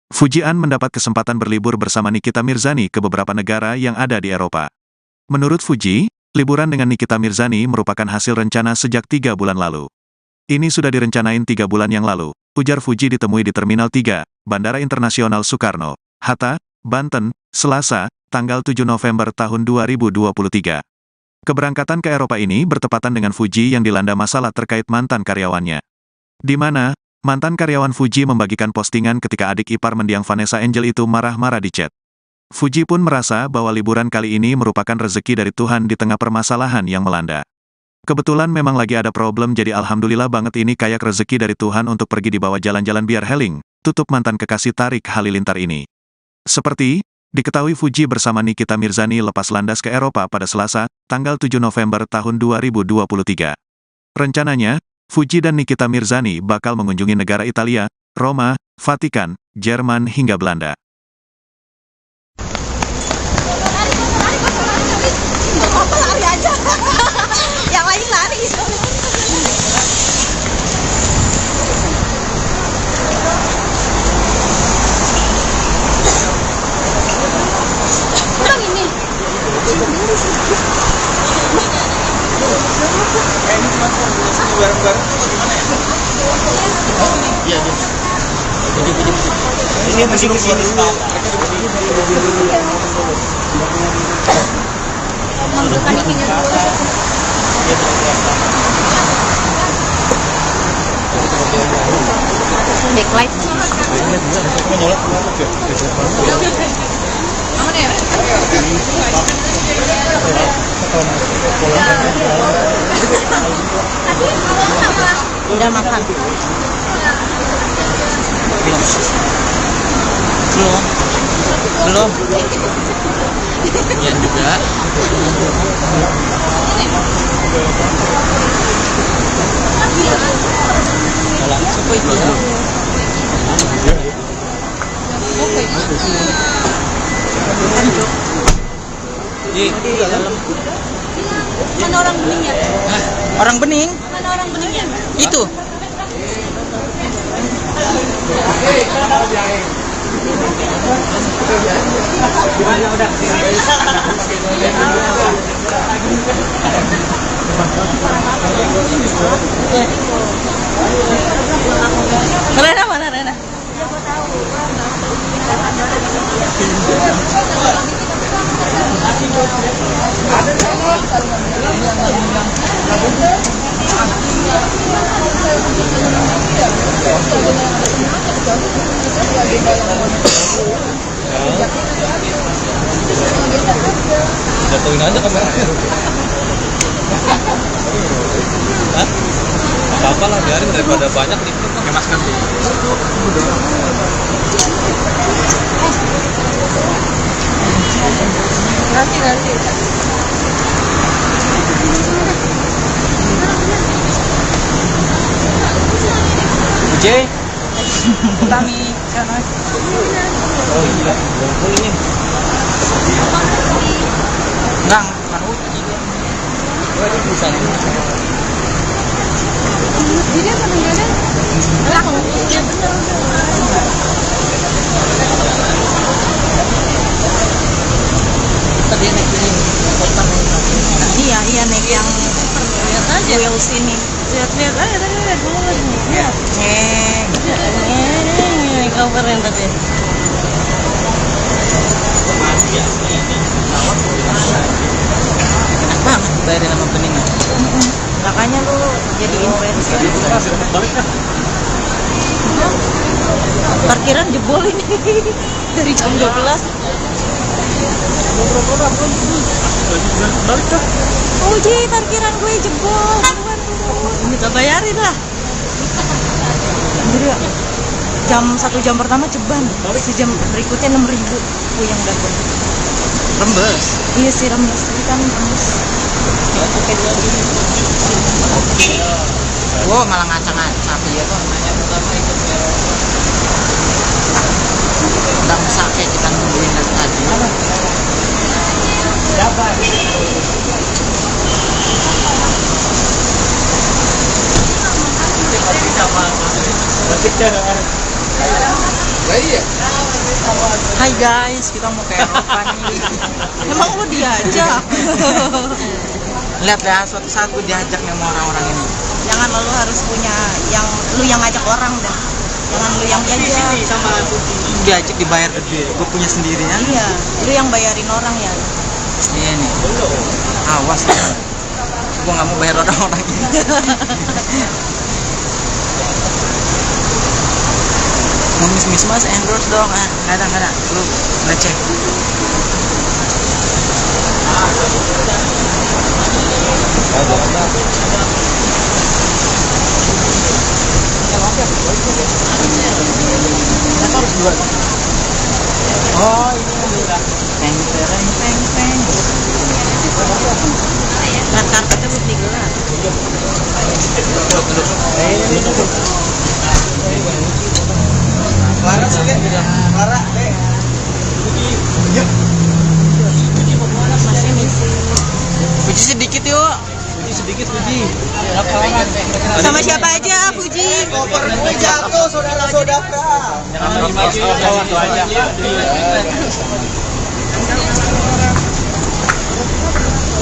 Fujian mendapat kesempatan berlibur bersama Nikita Mirzani ke beberapa negara yang ada di Eropa. Menurut Fuji, liburan dengan Nikita Mirzani merupakan hasil rencana sejak 3 bulan lalu. Ini sudah direncanain 3 bulan yang lalu, ujar Fuji ditemui di Terminal 3, Bandara Internasional Soekarno, Hatta, Banten, Selasa, tanggal 7 November tahun 2023. Keberangkatan ke Eropa ini bertepatan dengan Fuji yang dilanda masalah terkait mantan karyawannya. Di mana, mantan karyawan Fuji membagikan postingan ketika adik ipar mendiang Vanessa Angel itu marah-marah di chat. Fuji pun merasa bahwa liburan kali ini merupakan rezeki dari Tuhan di tengah permasalahan yang melanda. Kebetulan memang lagi ada problem jadi alhamdulillah banget ini kayak rezeki dari Tuhan untuk pergi dibawa jalan-jalan biar healing, tutup mantan kekasih Tarik Halilintar ini. Seperti diketahui Fuji bersama Nikita Mirzani lepas landas ke Eropa pada Selasa, tanggal 7 November tahun 2023. Rencananya, Fuji dan Nikita Mirzani bakal mengunjungi negara Italia, Roma, Vatikan, Jerman hingga Belanda. Lari aja. Yang lain lari. Kurang ini. Ini cuma bareng-bareng gimana ya? Iya, ini masih kesini. Bukan ininya dulu. Backlight. Mana ya? Udah makan. Belum. Iya juga. Langsung kok itu. Di dalam. Mana orang beningnya? Orang bening? Mana orang beningnya? Itu. Rena mana Rena? Jatuhin aja kameranya. Hah? Apa-apa lah, biarin daripada banyak nih. Pakai masker tuh. Nanti. Ujay. Kami sana. Oh iya, bongkol ini. Enggak, bukan uji. Oh, itu tulisan. Jadi apa namanya? Iya benar. Tadi naik ini. Iya naik yang lihat aja wheels ini. Lihat aja tadi lihat dulu lagi. Lihat. Ini coverin tadi. Enak banget bayarin sama beningan. Makanya lu jadi influencer. Parkiran jebol ini dari jam 12. Oh Ji, parkiran gue jebol. Minta bayarin lah. Satu jam pertama ceban, sejam berikutnya 6.000. Yang dapat. Rembes. Iya sih rembes, tapi kan rembes. Wow, malah ngacang-ngacang ya kok nanya pertama ikut ya. Enggak mesake kita nungguin dari tadi. Siapa? Sama. Lah iya. Hai guys, kita mau ke Eropa nih. Emang lu diajak? Lihat dah, suatu saat gue diajak sama orang-orang ini. Jangan lu harus punya lu yang ngajak orang dah. Jangan lu yang diajak. Sama diajak dibayar gede, gue punya sendirian. Iya, lu yang bayarin orang ya. Iya nih. Awas ya. Gue nggak mau bayar orang-orang ini. Mau mis mas endorse dong, nggak ada, lu ngecek. Oh ini peng. Kan karpetnya mesti gelap. Clara sih kan? Clara, Masih misi. Puji sedikit yuk. Puji. Sama siapa aja, Puji? Koper jatuh saudara-saudara.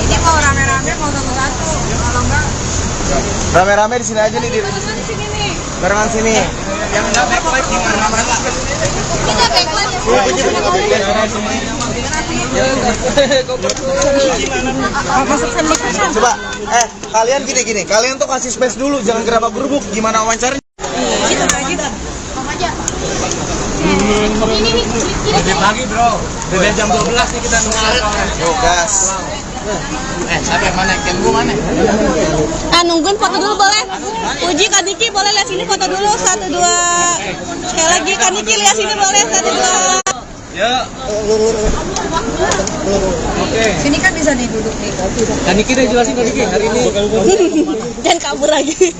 Ini mau rame-rame mau satu-satu. Kalau enggak Rame-rame di sini aja nih, Dir. Barengan sini. Yang dapat like di mana-mana. kita backline ya. Coba, kalian gini. Kalian tuh kasih space dulu, jangan gerabak-gerubuk. Gimana wawancaranya? Pagi bro. Udah jam 12 nih kita nunggu. Yo, gas. Siapa yang mana? Yang gua mana? Nungguin foto dulu boleh? Puji Kak Niki boleh lihat sini foto dulu 1 2. Sekali lagi Kak Niki lihat sini boleh 1 2. Ya. Oke. Sini kan bisa diduduk nih. Dan Niki udah jelasin tadi hari ini. Jangan kabur lagi.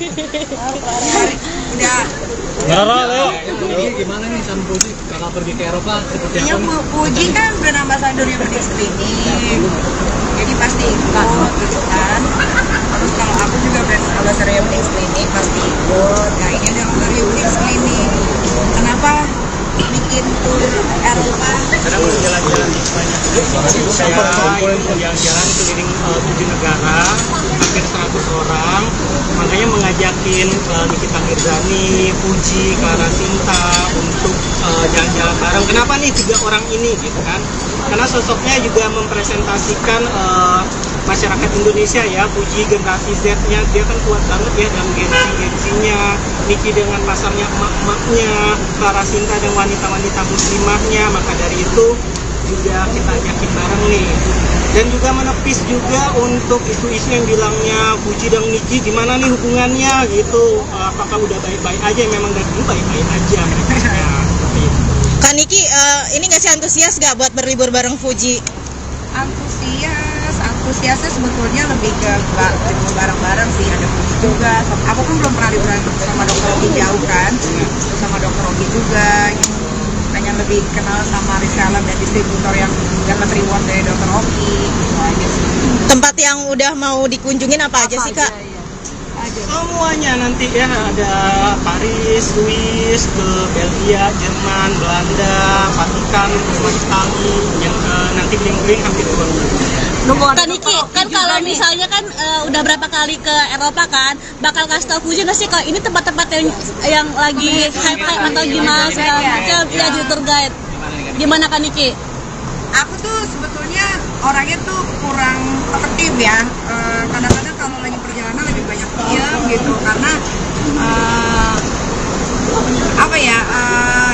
Udah. Gimana nih sama Puji? Kakak pergi ke Eropa seperti Yang apa? Puji kan brand ambassador Unix Clinic. Jadi pasti ikut gitu kan. Terus kalau aku juga brand ambassador Unix Clinic pasti ikut. Nah ini ada ambassador Unix Clinic. Kenapa bikin tour Eropa? Sekarang udah jalan-jalan di banyak. Saya jalan-jalan keliling 7 negara, hampir 100 orang. Makanya mengajakin Nikita Mirzani, Puji, Clara Sinta untuk jalan-jalan bareng. Kenapa nih 3 orang ini gitu kan? Karena sosoknya juga mempresentasikan masyarakat Indonesia ya. Puji generasi Z-nya, dia kan kuat banget ya dalam gengsinya. Niki dengan pasarnya emak-emaknya, Clara Sinta dan wanita-wanita muslimahnya. Maka dari itu juga kita ajakin bareng nih. Dan juga menepis juga untuk isu-isu yang bilangnya Puji dan Niki gimana nih hubungannya gitu. Apakah udah baik-baik aja? Memang dari dulu baik-baik aja mereka. Ya, Kak Niki ini nggak sih antusias gak buat berlibur bareng Puji? Antusiasnya sebetulnya lebih ke bareng-bareng sih. Ada Puji juga. Aku pun belum pernah liburan sama Dokter Ogi jauh kan. Sama Dokter Ogi juga. Hanya lebih kenal sama reseller dan distributor yang dapat reward dari Dokter Ogi. Gitu aja sih. Tempat yang udah mau dikunjungin apa aja sih Kak? semuanya nanti ya, ada Paris, Swiss, ke Belgia, Jerman, Belanda, Vatikan, sama Itali, yang nanti keliling-keliling hampir 2 minggu. Kak Niki, kan kalau misalnya kan udah berapa kali ke Eropa kan, bakal kasih tau Puji nggak sih kalau ini tempat-tempat yang lagi hype-hype atau gimana segala macam, ya di tour guide. Gimana Kak Niki? Aku tuh sebetulnya orangnya tuh kurang talkative ya. Kadang-kadang kalau lagi perjalanan lebih banyak diam gitu karena apa ya?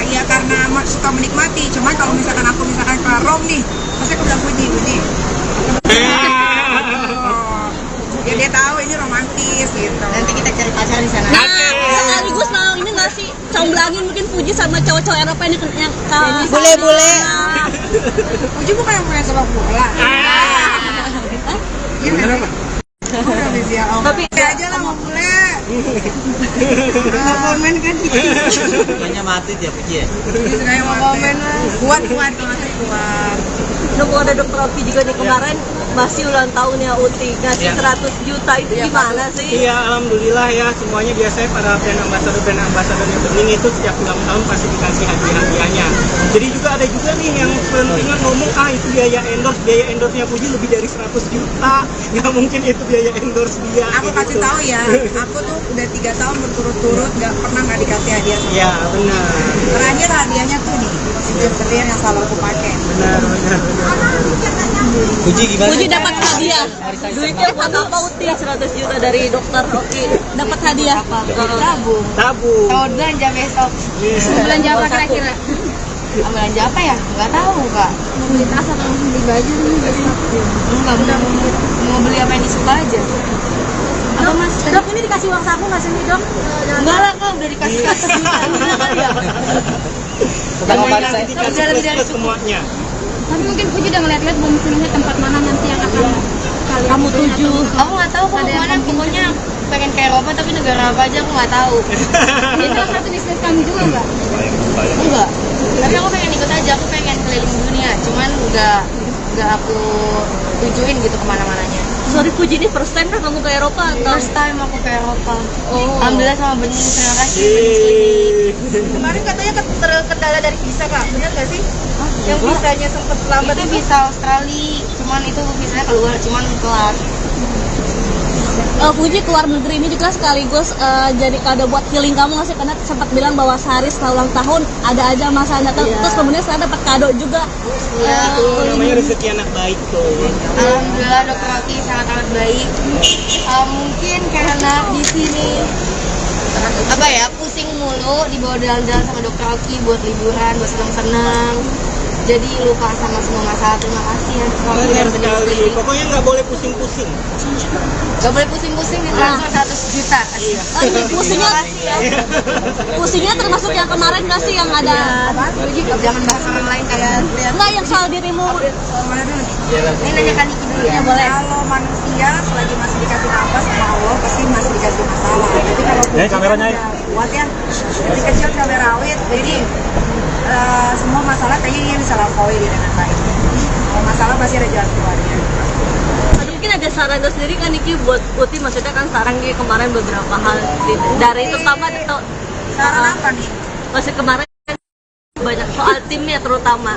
Ya karena suka menikmati. Cuma kalau misalkan aku ke Rome nih, pasti aku bilang Puji. Ya dia tahu ini romantis gitu. Nanti kita cari pacar di sana. Nah, sekaligus mau ini nggak sih comblangin mungkin Puji sama cowok-cowok Eropa yang boleh. Puji bukan yang punya sepak bola. Gimana? Tapi aja lah mau bule. Mau komen kan? Kayaknya mati dia Puji ya. Kayak mau komen lah. Kuat kalau kuat. ada dokter Oki juga nih kemarin masih ulang tahunnya Uti ngasih 100 juta itu gimana sih? Iya, alhamdulillah ya, semuanya biasanya para brand ambassador yang bening itu setiap ulang tahun pasti dikasih hadiah-hadiahnya. Jadi juga ada juga nih yang pentingnya ngomong, itu biaya endorse-nya Puji lebih dari 100 juta. Nggak mungkin itu biaya endorse dia. Aku kasih tahu ya, aku tuh udah 3 tahun berturut-turut nggak dikasih hadiah sama Iya, benar. terakhir hadiahnya tuh nih setir yang selalu aku pakai. Benar. Puji gimana? Puji dapat hadiah. Duitnya buat apa Uti? 100 juta dari dokter Oki. Dapat hadiah. Tabung. Tabung. Belanja besok. Belanja apa kira-kira? Belanja apa ya? Nggak tahu kak. Mau beli tas atau mau beli baju dulu besok? Enggak, mau beli apa yang disuka aja. Apa mas? Dok ini dikasih uang saku nggak sih nih dok? Enggak lah kak, udah dikasih Bukan saya dikasih plus semuanya. Tapi mungkin Puji udah ngeliat-liat belum sebenarnya tempat mana nanti yang akan kalian Kamu tuju. Aku nggak tahu aku kemana, pokoknya pengen ke Eropa tapi negara apa aja aku nggak tahu. Ini salah satu bisnis kami juga nggak? Enggak. Tapi aku pengen ikut aja, aku pengen keliling dunia, cuman nggak aku tujuin gitu kemana-mananya. Sorry Puji, ini first time kan kamu ke Eropa atau? First time aku ke Eropa. Oh. Alhamdulillah sama Bening, terima kasih Bening. Kemarin katanya terkendala dari visa kak, benar nggak sih? Yang visanya sempat lambat itu visa Australia, cuman itu visanya keluar, cuman telat. Puji keluar negeri ini juga sekaligus jadi kado buat healing kamu nggak sih? Karena sempat bilang bahwa sehari setelah ulang tahun ada aja masa datang, terus kemudian sekarang dapat kado juga. Itu namanya rezeki anak baik tuh. Alhamdulillah dokter Oki sangat baik. Mungkin karena di sini apa ya, pusing mulu dibawa jalan-jalan sama dokter Oki buat liburan, buat senang-senang. Jadi lupa sama semua masalah. Terima kasih ya dokter Oki dan Bening Sekali. Klinik. Pokoknya nggak boleh pusing-pusing. Gak boleh pusing-pusing, ditransfer 100 juta. Pusingnya termasuk yang kemarin nggak sih yang ada? Jangan bahas orang lain kalian. Nggak, yang soal dirimu. Ini nanya Kak Niki dulu ya, boleh. Kalau manusia selagi masih dikasih nafas sama Allah pasti masih dikasih masalah. Jadi kalau kameranya kuat ya, dari kecil cabai rawit, jadi semua masalah kayaknya dia bisa lampaui dengan baik. Kalau masalah pasti ada jalan keluarnya. Mungkin ada saran sendiri kan Niki buat Uti, maksudnya kan saran dia kemarin beberapa hal dari terutama Saran apa nih? masih kemarin banyak soal timnya terutama.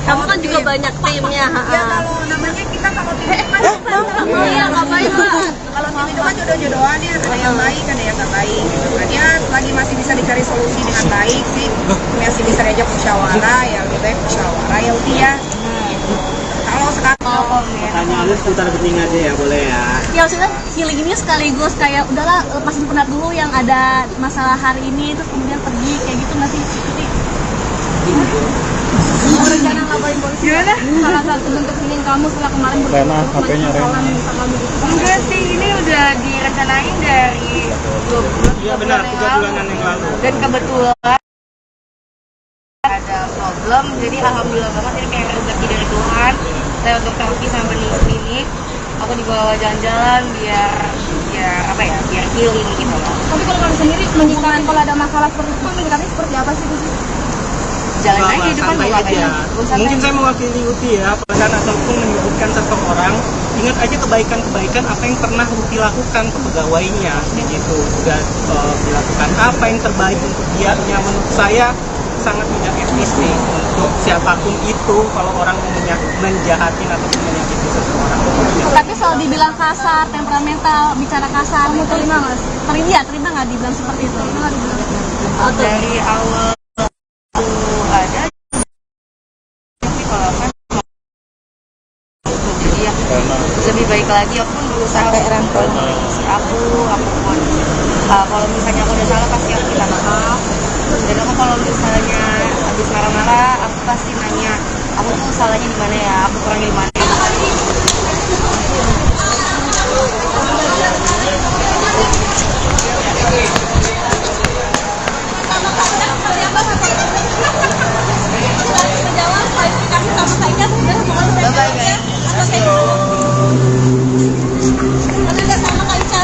Kamu kan juga banyak timnya. Ya kalau namanya kita kalau tim itu kan Iya, nggak baik lah. kalau tim itu kan jodoh-jodohan ya, ada yang baik ada yang nggak baik gitu kan ya, lagi masih bisa dicari solusi dengan baik sih, masih bisa diajak musyawarah ya, lebih baik musyawarah ya Uti ya. Kalau sekarang Tanya lu seputar Bening aja ya, boleh ya. Ya maksudnya healing ini sekaligus kayak udahlah lepasin penat dulu yang ada masalah hari ini terus kemudian pergi kayak gitu nggak sih? Rencana ngabarin polisi gimana? Salah satu bentuk healing kamu setelah kemarin HP-nya enggak sih, ini udah direncanain dari 2 bulan. Iya benar, 3 bulanan yang lalu. Dan kebetulan ada problem, jadi alhamdulillah banget ini kayak rezeki dari Tuhan. Lewat dokter Oki sama Bening Klinik, aku dibawa jalan-jalan biar apa ya, biar healing gitu loh. Tapi kalau kamu sendiri menyikapi kalau ada masalah seperti itu, menyikapi seperti apa sih Puji? Jalan aja di depan, santai mau aja. ngapain? Mungkin saya mewakili Uti ya, pesan ataupun menyebutkan seseorang, ingat aja kebaikan-kebaikan apa yang pernah Uti lakukan ke pegawainya, kayak gitu. Udah dilakukan apa yang terbaik untuk dia, menurut saya sangat tidak etis nih untuk siapapun itu kalau orang menjahatin atau menyakiti seseorang. Tapi soal dibilang kasar, temperamental, bicara kasar, kamu terima nggak? Terima nggak dibilang seperti itu? Dari awal ada, tapi kalau kan jadi ya lebih baik lagi, aku pun berusaha rangkul aku pun kalau misalnya aku udah salah pasti aku minta maaf, dan aku kalau misalnya habis marah-marah aku pasti nanya aku tuh salahnya di mana ya, aku kurangnya di mana.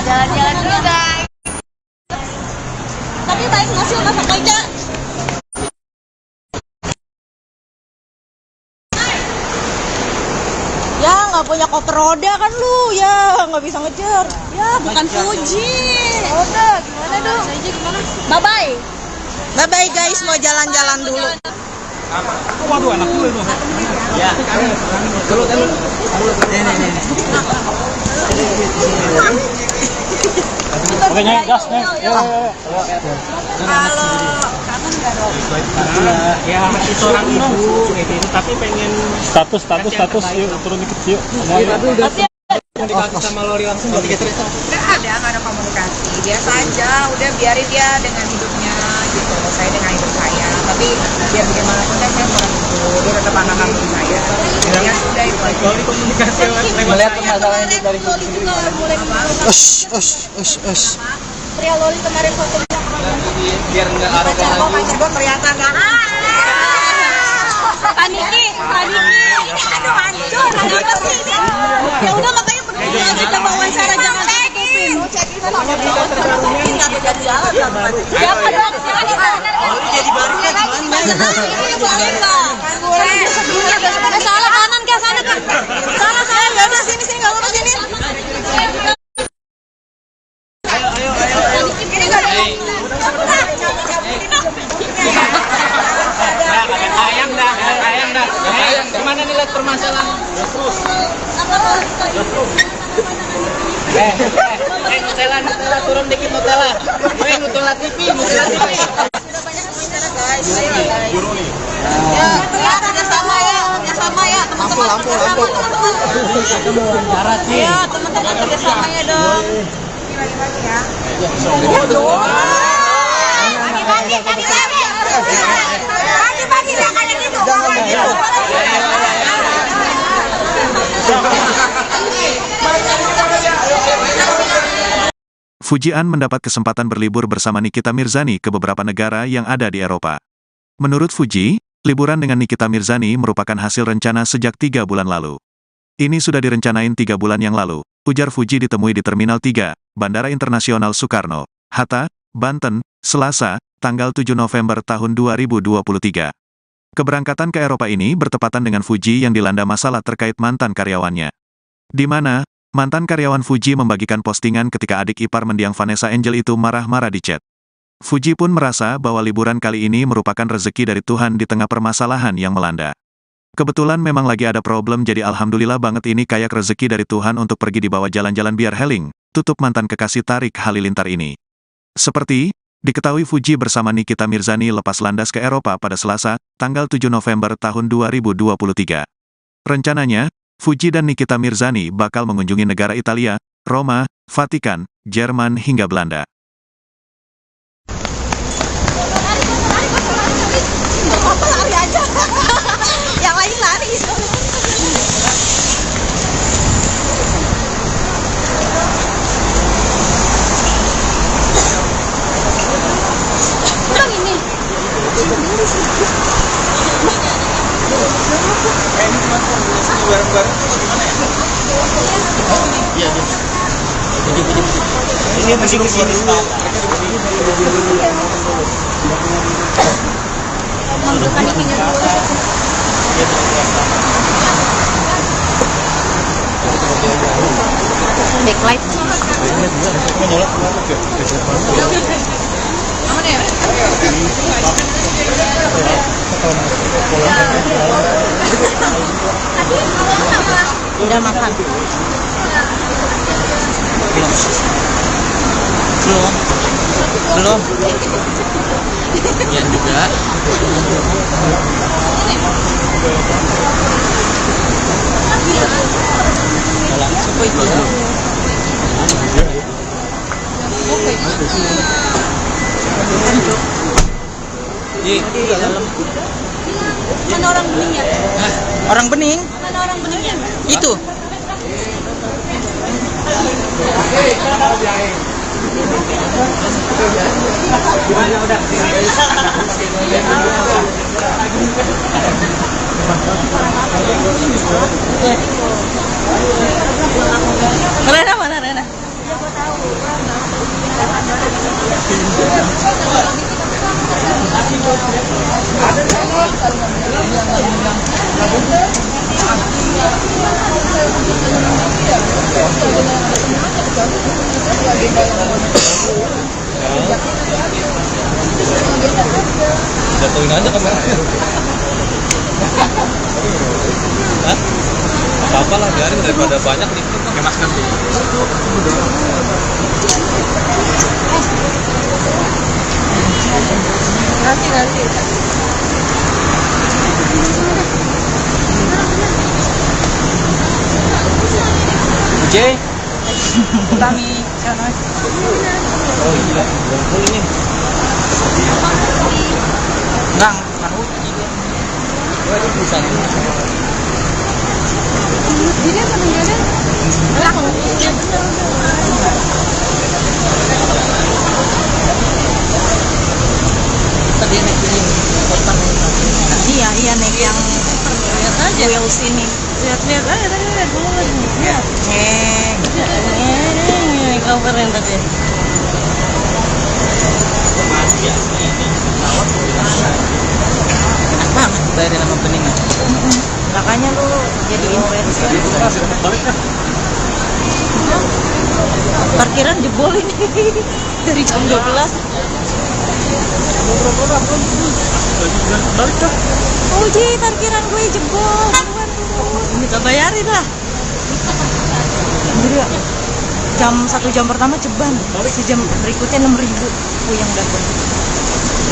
Jalan-jalan dulu guys. Tapi baik nggak sih sama Kaica? koper roda kan lu, ya nggak bisa ngejar. Ya, bukan Fuji. Udah, gimana dong? Bye-bye. Bye bye guys, mau jalan-jalan dulu. Waduh, anak gue tuh. Ya. Dulu. Nih. Oke, nyai gas nih. Ya, masih seorang ibu kayak gitu, tapi pengen status yuk turun dikit yuk. Semuanya. Komunikasi sama Lori langsung nggak Nggak ada komunikasi. Biasa aja, udah biarin dia dengan hidupnya gitu. Saya dengan hidup saya. Tapi biar bagaimanapun kan saya orang itu, dia tetap anak kandung saya. Ya sudah itu aja. Lori komunikasi Melihat permasalahan itu dari Loli juga mulai Pria Loli kemarin foto biar nggak arogan Pacar lagi. gue kelihatan nggak? Paniki. Aduh hancur. Kenapa sih ini? Ya udah makanya berdua kita wawancara jangan ditutupin. Nggak bisa jalan lah baru. Siapa dong? jadi baru ya gimana? Salah kanan ke sana kan? Salah nggak ada sini nggak ada sini. Sayang dah. Gimana nih lihat permasalahan? Nutella turun dikit Nutella. Nutella TV. Ya, kerjasama ya, teman-teman. Ya, teman-teman kerjasama ya dong. Fujian mendapat kesempatan berlibur bersama Nikita Mirzani ke beberapa negara yang ada di Eropa. Menurut Fuji, liburan dengan Nikita Mirzani merupakan hasil rencana sejak 3 bulan lalu. Ini sudah direncanain 3 bulan yang lalu, ujar Fuji ditemui di Terminal 3, Bandara Internasional Soekarno, Hatta, Banten, Selasa, tanggal 7 November tahun 2023. Keberangkatan ke Eropa ini bertepatan dengan Fuji yang dilanda masalah terkait mantan karyawannya. Di mana, mantan karyawan Fuji membagikan postingan ketika adik ipar mendiang Vanessa Angel itu marah-marah di chat. Fuji pun merasa bahwa liburan kali ini merupakan rezeki dari Tuhan di tengah permasalahan yang melanda. Kebetulan memang lagi ada problem jadi alhamdulillah banget ini kayak rezeki dari Tuhan untuk pergi dibawa jalan-jalan biar healing, tutup mantan kekasih Tarik Halilintar ini. Seperti, diketahui Fuji bersama Nikita Mirzani lepas landas ke Eropa pada Selasa, tanggal 7 November tahun 2023. Rencananya, Fuji dan Nikita Mirzani bakal mengunjungi negara Italia, Roma, Vatikan, Jerman hingga Belanda. Lari aja. Yang lain lari. Kurang ini. Ini masih di sini. Bukan ini dulu. Backlight. Udah makan. Belum. Iya juga. Langsung kok itu. Di dalam. Mana orang beningnya? Orang bening Mana orang beningnya? itu. Rena mana Rena? Ada Jatuhin aja kameranya. Hah? Apa lah, biarin daripada banyak nih. Pakai masker sih. Nanti. J. Kami sana. Oh iya, ngumpul ini. Enggak, bukan uji. Wah, ini bisa nih. Tadi naik ini. Iya naik yang Lihat aja. wheels ini. Lihat aja tadi lihat dulu lagi. Lihat. Cover yang tadi. Enak banget bayarin sama peningan. Makanya lu jadi influencer. Parkiran jebol ini dari jam 12. Uji parkiran gue jebol. Minta bayarin lah. Jadi jam 1 jam pertama ceban, sejam berikutnya 6.000 yang dapat.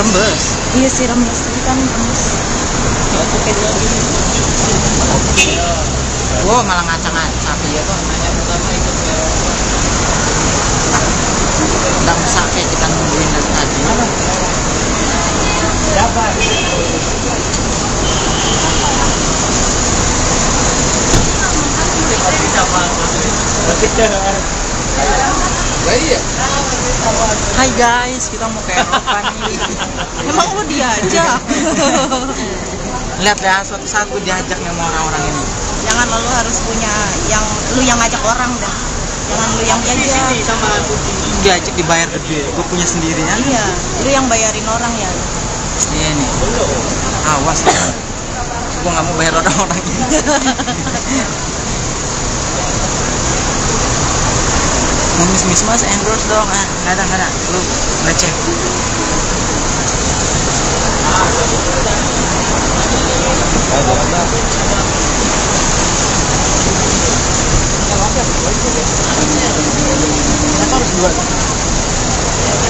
Rembes. Iya sih rembes, tapi kan rembes. Wow, malah ngaca-ngaca ya kok. Udah sakit kita nungguin dari tadi. Hai guys, kita mau ke Eropa nih. Emang lu diajak? Lihat ya, suatu saat gue diajak nih sama orang-orang ini. Jangan lu harus punya yang lu yang ngajak orang dah. Jangan lu yang diajak. Diajak dibayar gede, gue punya sendirinya. Iya, lu yang bayarin orang ya. Iya nih. Awas ya. Gue nggak mau bayar orang-orang ini. Miss mas endorse dong. Nggak ada. Lu ngecek.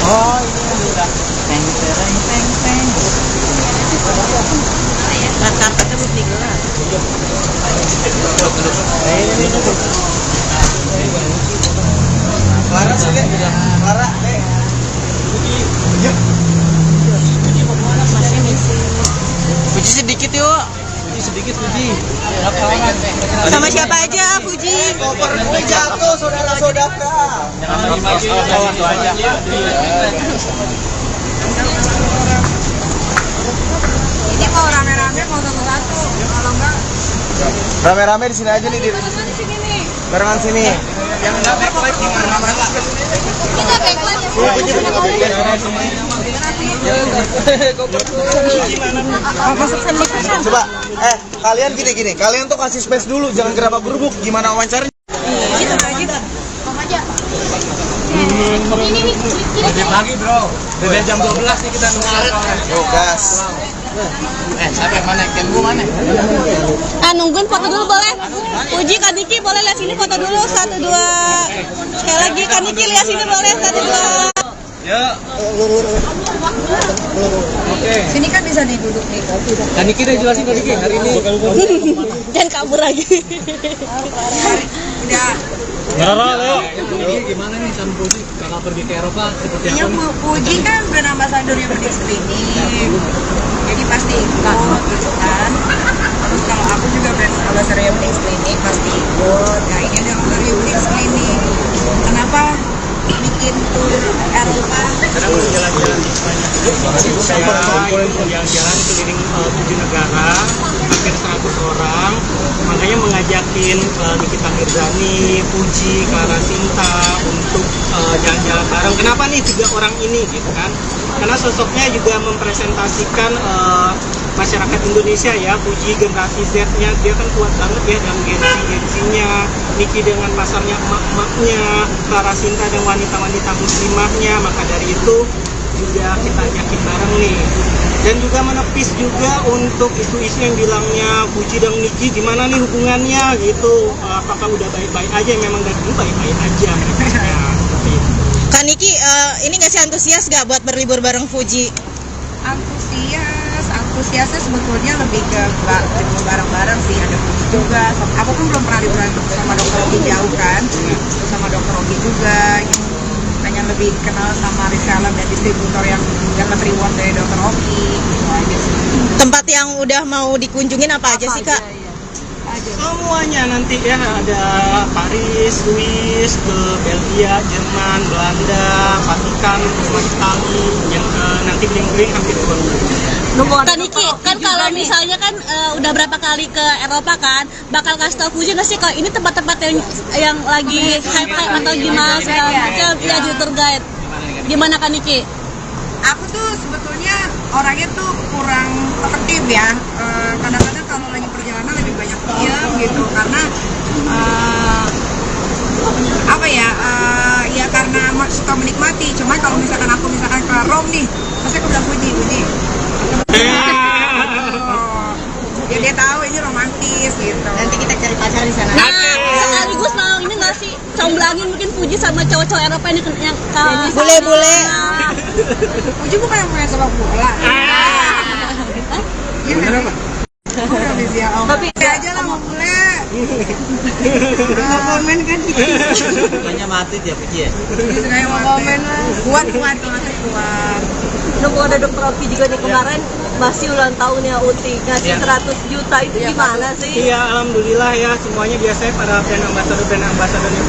Oh ini udah. Peng. Red carpetnya belum digelar. Lara sini. Lara, Puji sedikit yuk. Puji. Sama siapa aja, Puji? koper gue jatuh, saudara-saudara. Ini mau rame-rame mau satu-satu. Kalau enggak, Rame-rame di sini aja nih, Dir. Barengan sini. Coba, kalian gini. Kalian tuh kasih space dulu, jangan gerabak gerubuk. Gimana wawancaranya? Pagi bro, dari jam 12 nih kita nunggu. Yuk, gas. Siapa yang mana? Ken gua mana? Nungguin foto dulu boleh? Puji Kak Niki boleh lihat sini foto dulu 1, 2. Sekali lagi Kak Niki lihat sini boleh 1, 2. Ya. Oke. sini kan bisa diduduk nih. Kak Niki udah jelasin Kak Niki hari ini. Jangan kabur lagi. Udah. Rara, Leo. Gimana nih sama Puji? Kakak pergi ke Eropa seperti Iya, Puji kan brand ambasadornya Medix Clinic. Jadi pasti ikut gitu kan. Terus kalau aku juga brand ambasadornya Medix Clinic pasti ikut. Nah ini ada ambasadornya Medix Clinic. Kenapa bikin tour Eropa? Karena udah jalan-jalan di Spanyol. Saya yang jalan keliling 7 negara, hampir 100 orang. Makanya mengajakin Nikita Mirzani, Puji, Clara Sinta untuk jalan-jalan bareng. Kenapa nih 3 orang ini gitu kan? Karena sosoknya juga mempresentasikan masyarakat Indonesia ya, Puji generasi Z-nya dia kan kuat banget ya dalam Gen-Z-nya, Niki dengan pasarnya emak-emaknya, Clara Sinta dan wanita-wanita muslimahnya. Maka dari itu juga kita ajakin bareng nih, dan juga menepis juga untuk isu-isu yang bilangnya Puji dan Niki gimana nih hubungannya gitu, apakah udah baik-baik aja? Memang dari dulu baik-baik aja mereka ya, seperti itu. Kak Niki, ini nggak sih antusias nggak buat berlibur bareng Fuji? Antusiasnya sebetulnya lebih ke libur bareng-bareng sih. Ada Fuji juga. Aku pun belum pernah liburan sama dokter Ogi jauh kan, sama dokter Ogi juga. Yang hanya lebih kenal sama reseller dan distributor yang dapat reward dari dokter Ogi. Gitu aja sih. Tempat yang udah mau dikunjungin apa aja sih Kak? Semuanya nanti ya, ada Paris, Swiss, ke Belgia, Jerman, Belanda, Vatikan, sama Itali, yang nanti keliling-keliling hampir 2 minggu. Kak Niki, kan kalau misalnya kan udah berapa kali ke Eropa kan, bakal kasih tau Fuji nggak sih kalau ini tempat-tempat yang lagi hype-hype atau gimana segala macam ya di tour guide. Gimana Kak Niki? Aku tuh sebetulnya orangnya tuh kurang tertib ya. Kadang-kadang kalau lagi perjalanan lebih banyak diam gitu, karena apa ya? Ya karena suka menikmati. Cuma kalau misalkan aku ke Rome nih, pasti aku bilang Fuji. Ya dia tahu ini romantis gitu. Nanti kita cari pacar di sana. Nah, sekaligus mau ini nggak sih comblangin mungkin Fuji sama cowok-cowok Eropa ini yang Bule-bule. Fuji bukan yang punya sepak bola. Gimana Pak? Udah bisa ya Om. Tapi aja lah mau bule. Mau komen kan? Banyak mati dia Puji ya. Saya mau komen lah. Kuat. Nunggu ada dokter Oki juga nih kemarin masih ulang tahun ya Uti ngasih 100 juta itu gimana sih? Iya, alhamdulillah ya, semuanya biasanya para brand ambassador yang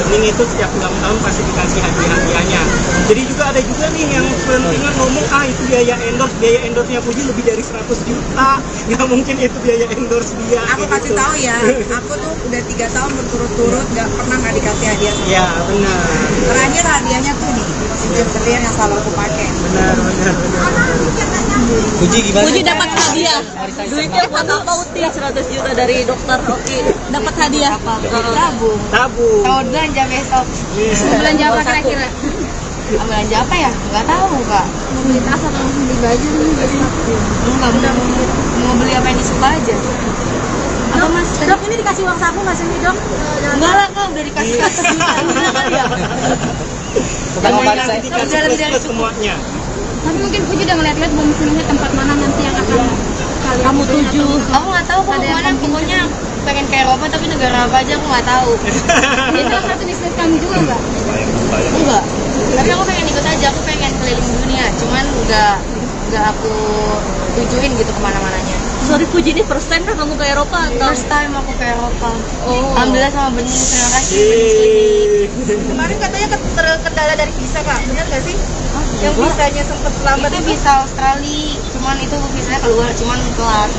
bening itu setiap ulang tahun pasti dikasih hadiahnya. Jadi juga ada juga nih yang pentingnya ngomong itu biaya endorse-nya Puji lebih dari 100 juta. Nggak mungkin itu biaya endorse dia. Aku gitu. kasih tahu ya, aku tuh udah 3 tahun berturut-turut nggak pernah nggak dikasih hadiah. Iya, benar. Terakhir hadiahnya tuh nih, cincin berlian yang selalu aku pakai. Benar. Puji gimana? Fuji dapat hadiah. Duitnya buat apa Uti 100 juta dari dokter Oki? Dapat hadiah. Tabung. Tabung. Belanja besok. Belanja apa kira-kira? Belanja apa ya? Nggak tahu Kak. Mau beli tas atau mau beli baju? Enggak, mau beli apa yang disuka aja. Apa Mas? Dok ini dikasih uang saku nggak sih Dok? Enggak lah Kak, udah dikasih 100 juta. Gimana kali ya? Bukan nanti dikasih plus semuanya. Tapi mungkin Puji udah ngeliat-liat belum sebenarnya tempat mana nanti yang akan kamu tuju. Aku nggak tahu kok kemana, pokoknya pengen ke Eropa tapi negara apa aja aku nggak tahu. Ini salah satu bisnis kamu juga nggak? Enggak. Tapi aku pengen ikut aja, aku pengen keliling dunia. Cuman nggak aku tujuin gitu kemana-mananya. Sorry Puji, ini first time kan kamu ke Eropa atau? First time aku ke Eropa. Oh. Alhamdulillah sama Bening, terima kasih Bening. Kemarin katanya kendala dari visa Kak, benar nggak sih? Yang visanya sempet lambat itu visa Australia, cuman itu visanya keluar, cuman kelar.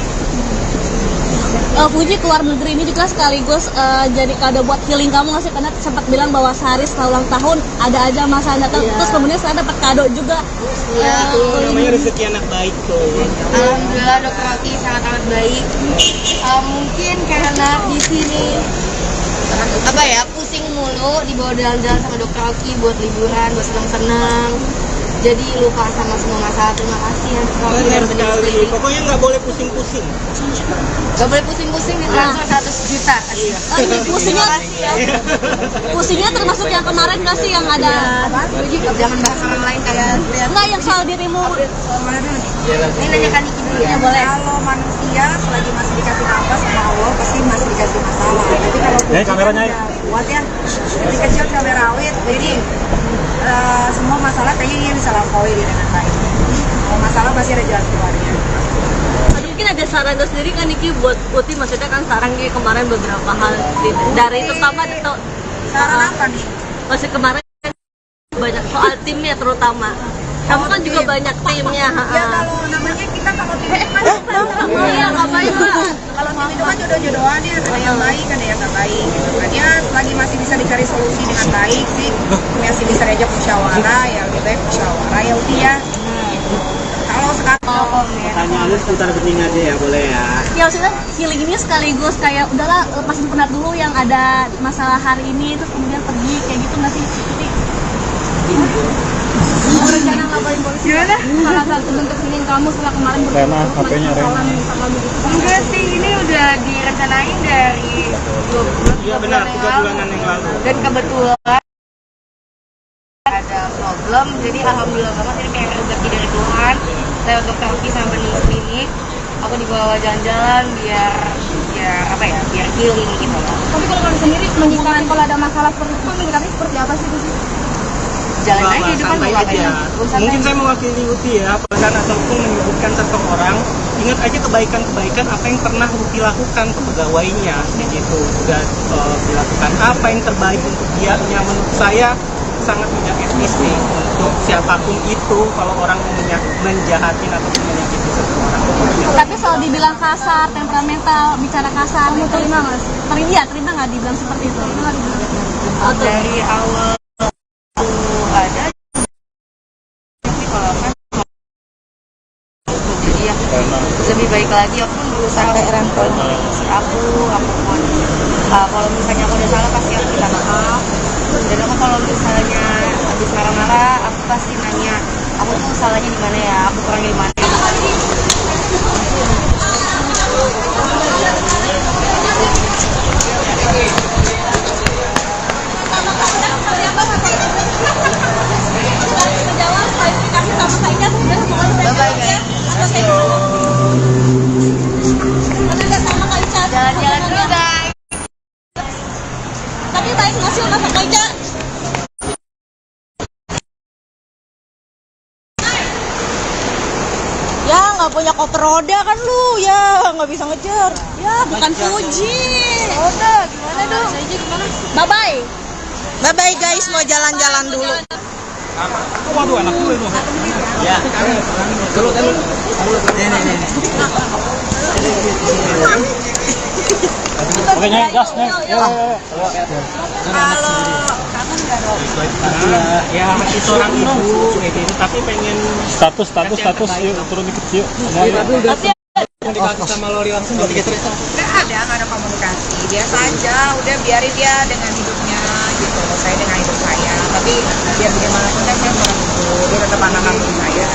Puji keluar negeri ini juga sekaligus jadi kado buat healing kamu nggak sih? Karena sempat bilang bahwa sehari setelah ulang tahun ada aja masa datang, terus kemudian saya dapat kado juga. Itu namanya rezeki anak baik tuh. Alhamdulillah dokter Oki sangat amat baik. Mungkin karena di sini apa ya, pusing mulu dibawa jalan-jalan sama dokter Oki buat liburan, buat senang-senang. Jadi lupa sama semua masalah. Terima kasih ya dokter Oki dan Bening sendiri. Pokoknya nggak boleh pusing-pusing. Gak boleh pusing-pusing, ditransfer 100 juta. Pusingnya termasuk yang kemarin nggak sih yang ada? Jangan bahas orang lain kalian. Enggak, yang soal dirimu. Ini nanya Kak Niki dulu ya. Boleh. Kalau manusia selagi masih dikasih nafas sama Allah pasti masih dikasih masalah. Tapi kalau kameranya kuat ya, dari kecil cabai rawit, jadi semua masalah kayaknya dia bisa lampaui dengan baik. Kalau masalah pasti ada jalan keluarnya. Mungkin ada saran sendiri kan Niki buat Uti, maksudnya kan saran kayak kemarin beberapa hal dari terutama itu Saran apa nih? masih kemarin banyak soal timnya terutama. Kamu kan juga banyak timnya. Ya kalau namanya kita kalau tim itu kan Iya, ngapain lah? kalau tim itu kan jodoh-jodohan ya, ada yang baik ada yang nggak baik gitu kan ya. Selagi masih bisa dicari solusi dengan baik sih, masih bisa diajak musyawarah ya, lebih baik musyawarah ya udah ya. Kalau kalau sekarang Pertanyaannya seputar bening aja ya, boleh ya? Ya maksudnya healing ini sekaligus kayak udahlah lepasin penat dulu yang ada masalah hari ini terus kemudian pergi kayak gitu nggak sih? Jadi Mau rencana ngabarin polisi? Gimana? Salah satu bentuk healing kamu setelah kemarin persoalan sama gitu. enggak sih, ini udah direncanain dari 2 bulan. Iya benar, 3 bulanan yang lalu. Dan kebetulan ada problem, jadi alhamdulillah banget ini kayak rezeki dari Tuhan. Saya untuk terapi sama benih klinik, aku dibawa jalan-jalan biar biar healing gitu loh. Tapi kalau kamu sendiri menyikapi kalau ada masalah seperti itu, menyikapi seperti apa sih Uti? Jalan aja Bapak, hidup kan santai nggak aja. Mungkin saya mewakili Uti ya, pesan ataupun menyebutkan seseorang, ingat aja kebaikan-kebaikan apa yang pernah Uti lakukan ke pegawainya, gitu. Udah dilakukan apa yang terbaik untuk dia, yang menurut saya sangat tidak etis nih untuk siapapun itu kalau orang menjahatin ataupun menyakiti seseorang. tapi soal dibilang kasar, temperamental, bicara kasar, kamu terima nggak sih? Terima nggak dibilang seperti itu? Dari awal tuh ada, tapi kalau kan jadi ya lebih baik lagi, aku pun berusaha si aku pun kalau misalnya aku udah salah pasti aku minta maaf. Dan aku kalau misalnya habis marah-marah aku pasti nanya aku tuh salahnya di mana ya, aku kurangnya di mana. Jalan-jalan dulu guys. Tapi baik nggak sih sama Kak Ica? Ya nggak punya koper roda kan lu, ya nggak bisa ngejar. Ya bukan Fuji. Roda gimana dong? Bye bye. Bye bye guys, mau jalan-jalan dulu. Waduh, enak juga itu. Ya. Oke, gas nih. Ya masih seorang ibu kayak gitu, tapi pengen status yuk turun dikit yuk. Komunikasi sama Lori langsung nggak dikit cerita. Nggak ada komunikasi, biasa aja, udah biarin dia dengan hidupnya gitu, saya dengan hidup saya, tapi biar bagaimanapun kan saya orang itu, dia tetap anak kandung saya,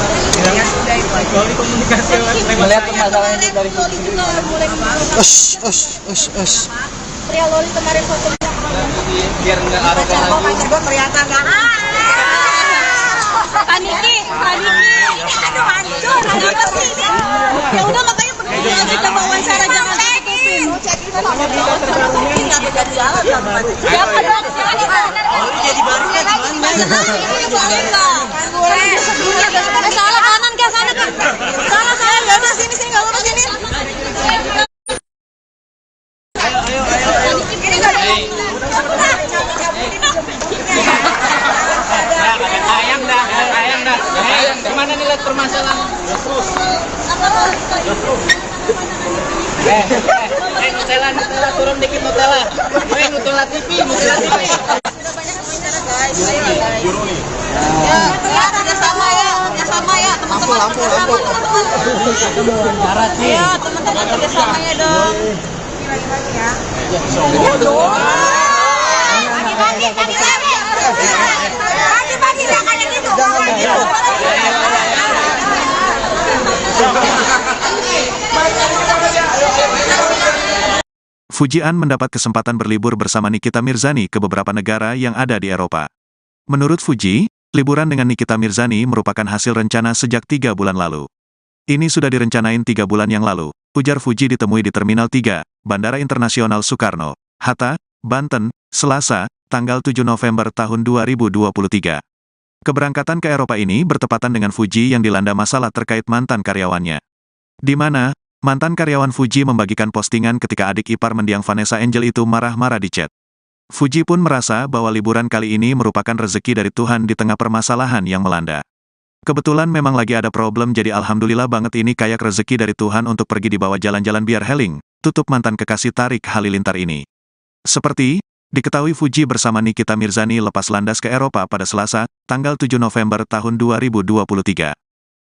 ya sudah itu aja. Kalau di komunikasi Melihat permasalahan itu dari Loli juga mulai Pria Loli kemarin fotonya Biar nggak arogan lagi. pacar gue kelihatan nggak? Paniki. Aduh hancur. Kenapa sih ini? Ya udah makanya berdua aja coba wawancara jangan ditutupin. Siapa dong? jadi baru kan gimana? Salah kanan ke sana kan? Salah nggak ada sini nggak lurus sini. Ini nggak ada. Ayang dah. Gimana nih lihat permasalahan? Nutella turun dikit Nutella. Nutella TV. Ya, sama ya, teman-teman. Ya, teman-teman kerjasama ya dong. Lagi-lagi ya. Bagi-bagi jangan gitu. Fujian mendapat kesempatan berlibur bersama Nikita Mirzani ke beberapa negara yang ada di Eropa. Menurut Fuji, liburan dengan Nikita Mirzani merupakan hasil rencana sejak 3 bulan lalu. Ini sudah direncanain 3 bulan yang lalu, ujar Fuji ditemui di Terminal 3, Bandara Internasional Soekarno, Hatta, Banten, Selasa, tanggal 7 November tahun 2023. Keberangkatan ke Eropa ini bertepatan dengan Fuji yang dilanda masalah terkait mantan karyawannya. Di mana, mantan karyawan Fuji membagikan postingan ketika adik ipar mendiang Vanessa Angel itu marah-marah di chat. Fuji pun merasa bahwa liburan kali ini merupakan rezeki dari Tuhan di tengah permasalahan yang melanda. Kebetulan memang lagi ada problem jadi alhamdulillah banget ini kayak rezeki dari Tuhan untuk pergi dibawa jalan-jalan biar healing, tutup mantan kekasih Tarik Halilintar ini. Seperti diketahui Fuji bersama Nikita Mirzani lepas landas ke Eropa pada Selasa, tanggal 7 November tahun 2023.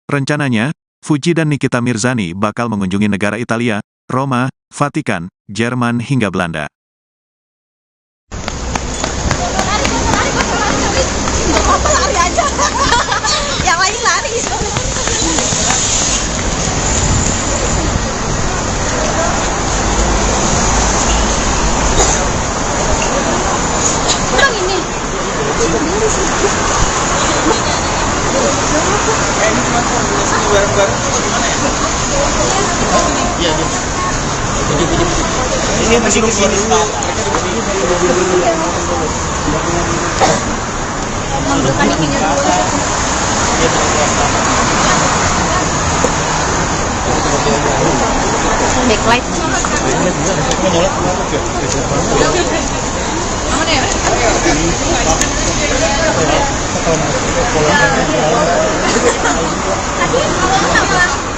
Rencananya, Fuji dan Nikita Mirzani bakal mengunjungi negara Italia, Roma, Vatikan, Jerman hingga Belanda. Lari aja. Yang lain lari. Kurang ini. Ini cuma bareng-bareng tuh gimana ya? Iya, ini masih kesini. Bukan ininya dulu. Backlight. Mana ya?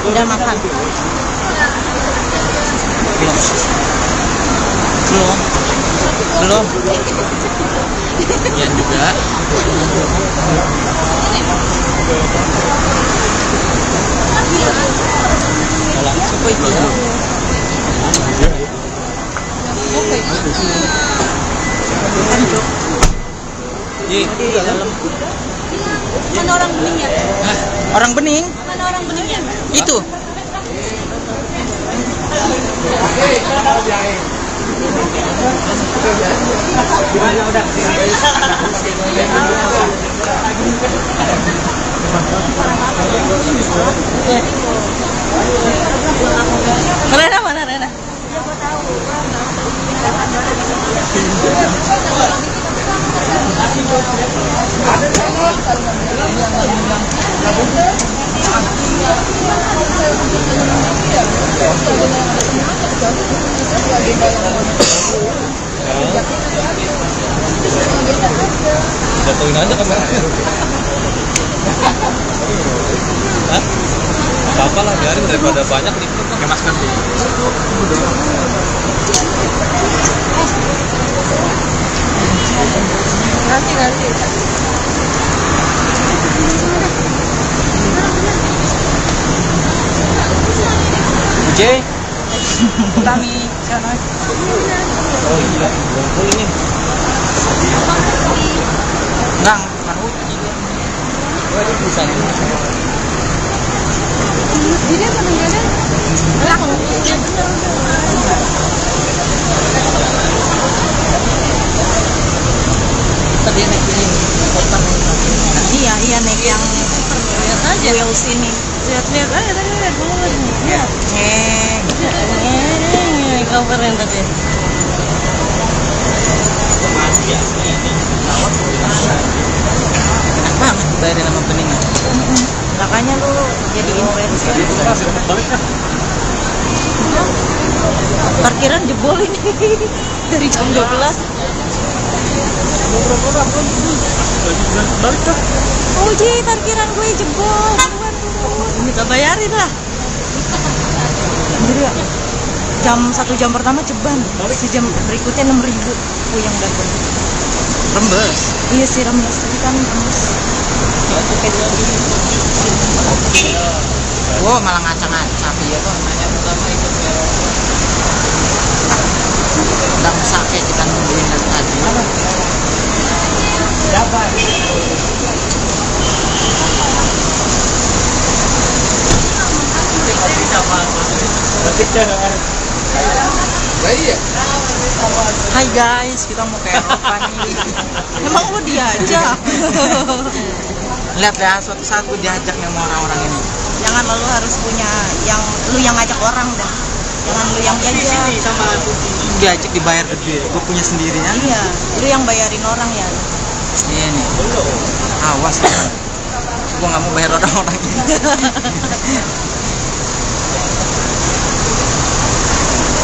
Udah makan. Belum. Iya juga. Langsung itu. Di dalam. Mana orang beningnya? Hah, orang bening? Mana orang beningnya? Itu. Rena mana Rena? Jatuhin aja kameranya. Hah? Apa-apa lah, biarin daripada banyak nih. Pakai masker sih. Ganti. J. Kami sana. Oh iya, ngumpul ini. Enggak, bukan uji. Oh, itu bisa nih. Jadi apa namanya? Tadi naik ini. Iya naik yang lihat aja wheels ini. Lihat aja tadi lihat dulu. Lihat. Coverin tadi. Enak banget bayarin sama bening. Makanya lu jadi influencer. Parkiran jebol ini dari jam 12. Oh Ji, parkiran gue jebol. Minta bayarin lah. Jadi1 jam pertama ceban, sejam berikutnya 6.000. Oh yang dapat. Rembes. Iya sih rembes, tapi kan rembes. Wow, malah ngacang-ngacang. Iya tuh namanya pertama ikut ya. Udah sake kita nungguin dari tadi. Hai guys, kita mau ke Eropa nih. Emang lu diajak? Lihat ya, suatu saat gue diajak sama orang-orang ini. Jangan lu harus punya yang lu yang ngajak orang dah. Jangan lu yang diajak. Diajak dibayar gede, gue punya sendirian. Iya, lu yang bayarin orang ya. Iya nih. Awas ya. Gue nggak mau bayar orang-orang ini.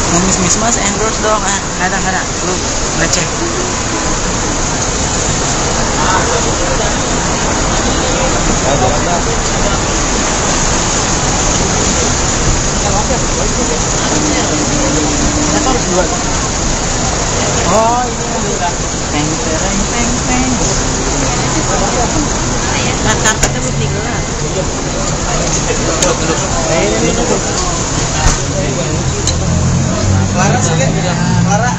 Ngemis-mis mas endorse dong. Nggak ada. Lu ngecek. Oh ini peng. Kartu mesti gelas. Clara, Clara,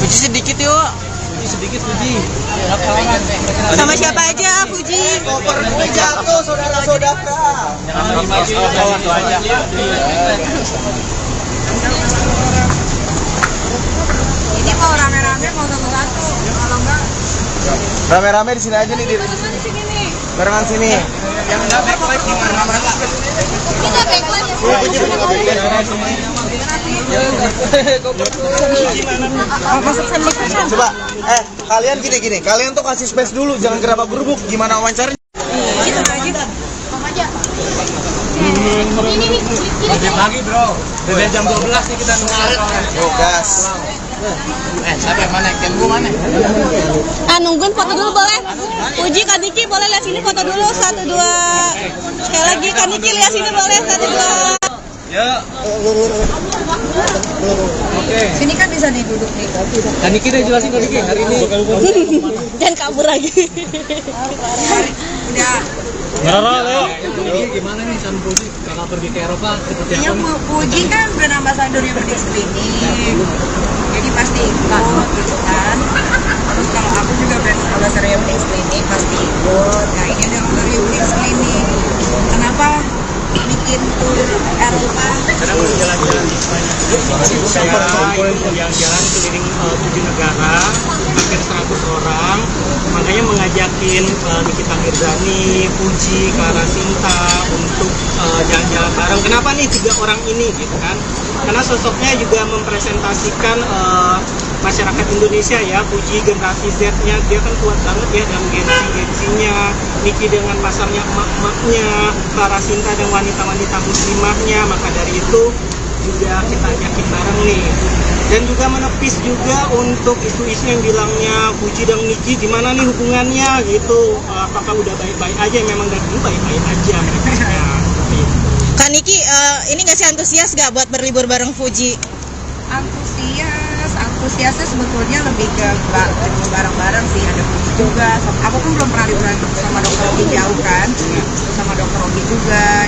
Puji sedikit yuk. Sedikit Puji. Sama siapa aja, Puji? koper ini jatuh, saudara-saudara. Ini mau rame-rame mau satu-satu. Kalau enggak, Rame-rame di sini aja nih, Dir. Barengan sini. kita backline ya. Coba, kalian gini. Kalian tuh kasih space dulu, jangan gerabak-gerubuk. Gimana wawancaranya? Pagi bro. Dari jam 12 nih kita nunggu. Gas. Siapa yang mana? Ken gua mana? Nungguin foto dulu boleh? Puji, Kak Niki boleh lihat sini foto dulu 1, 2. Sekali lagi Kak Niki lihat sini boleh 1, 2. Ya. Oke. Sini kan bisa duduk nih. Dan Niki udah jelasin ke Niki hari ini. Jangan kabur lagi. Udah. Niki gimana nih sama Puji? Kakak pergi ke Eropa seperti Yang apa? Puji kan brand ambassadornya British Clinic, jadi pasti ikut gitu kan. Terus kalau aku juga brand ambassadornya British Clinic pasti ikut. Nah ini ada ambassadornya British Clinic. Kenapa bikin tour Eropa? Sekarang udah jalan-jalan di Spanyol. Saya yang jalan keliling 7 negara, hampir 100 orang. Makanya mengajakin Nikita Mirzani, Puji, Clara Sinta untuk jalan-jalan bareng. Kenapa nih 3 orang ini gitu kan? Karena sosoknya juga mempresentasikan masyarakat Indonesia ya. Puji generasi Z-nya, dia kan kuat banget ya dalam gengsinya. Niki dengan pasarnya emak-emaknya, Clara Sinta dan wanita-wanita muslimahnya. Maka dari itu juga kita ajakin bareng nih. Dan juga menepis juga untuk isu-isu yang bilangnya Puji dan Niki gimana nih hubungannya gitu. Apakah udah baik-baik aja? Memang dari dulu baik-baik aja mereka. Kak Niki, ini nggak sih antusias nggak buat berlibur bareng Fuji? Antusiasnya sebetulnya lebih ke berlibur bareng-bareng sih. Ada Fuji juga. Aku pun belum pernah liburan sama Dokter Ogi jauh kan, sama Dokter Ogi juga.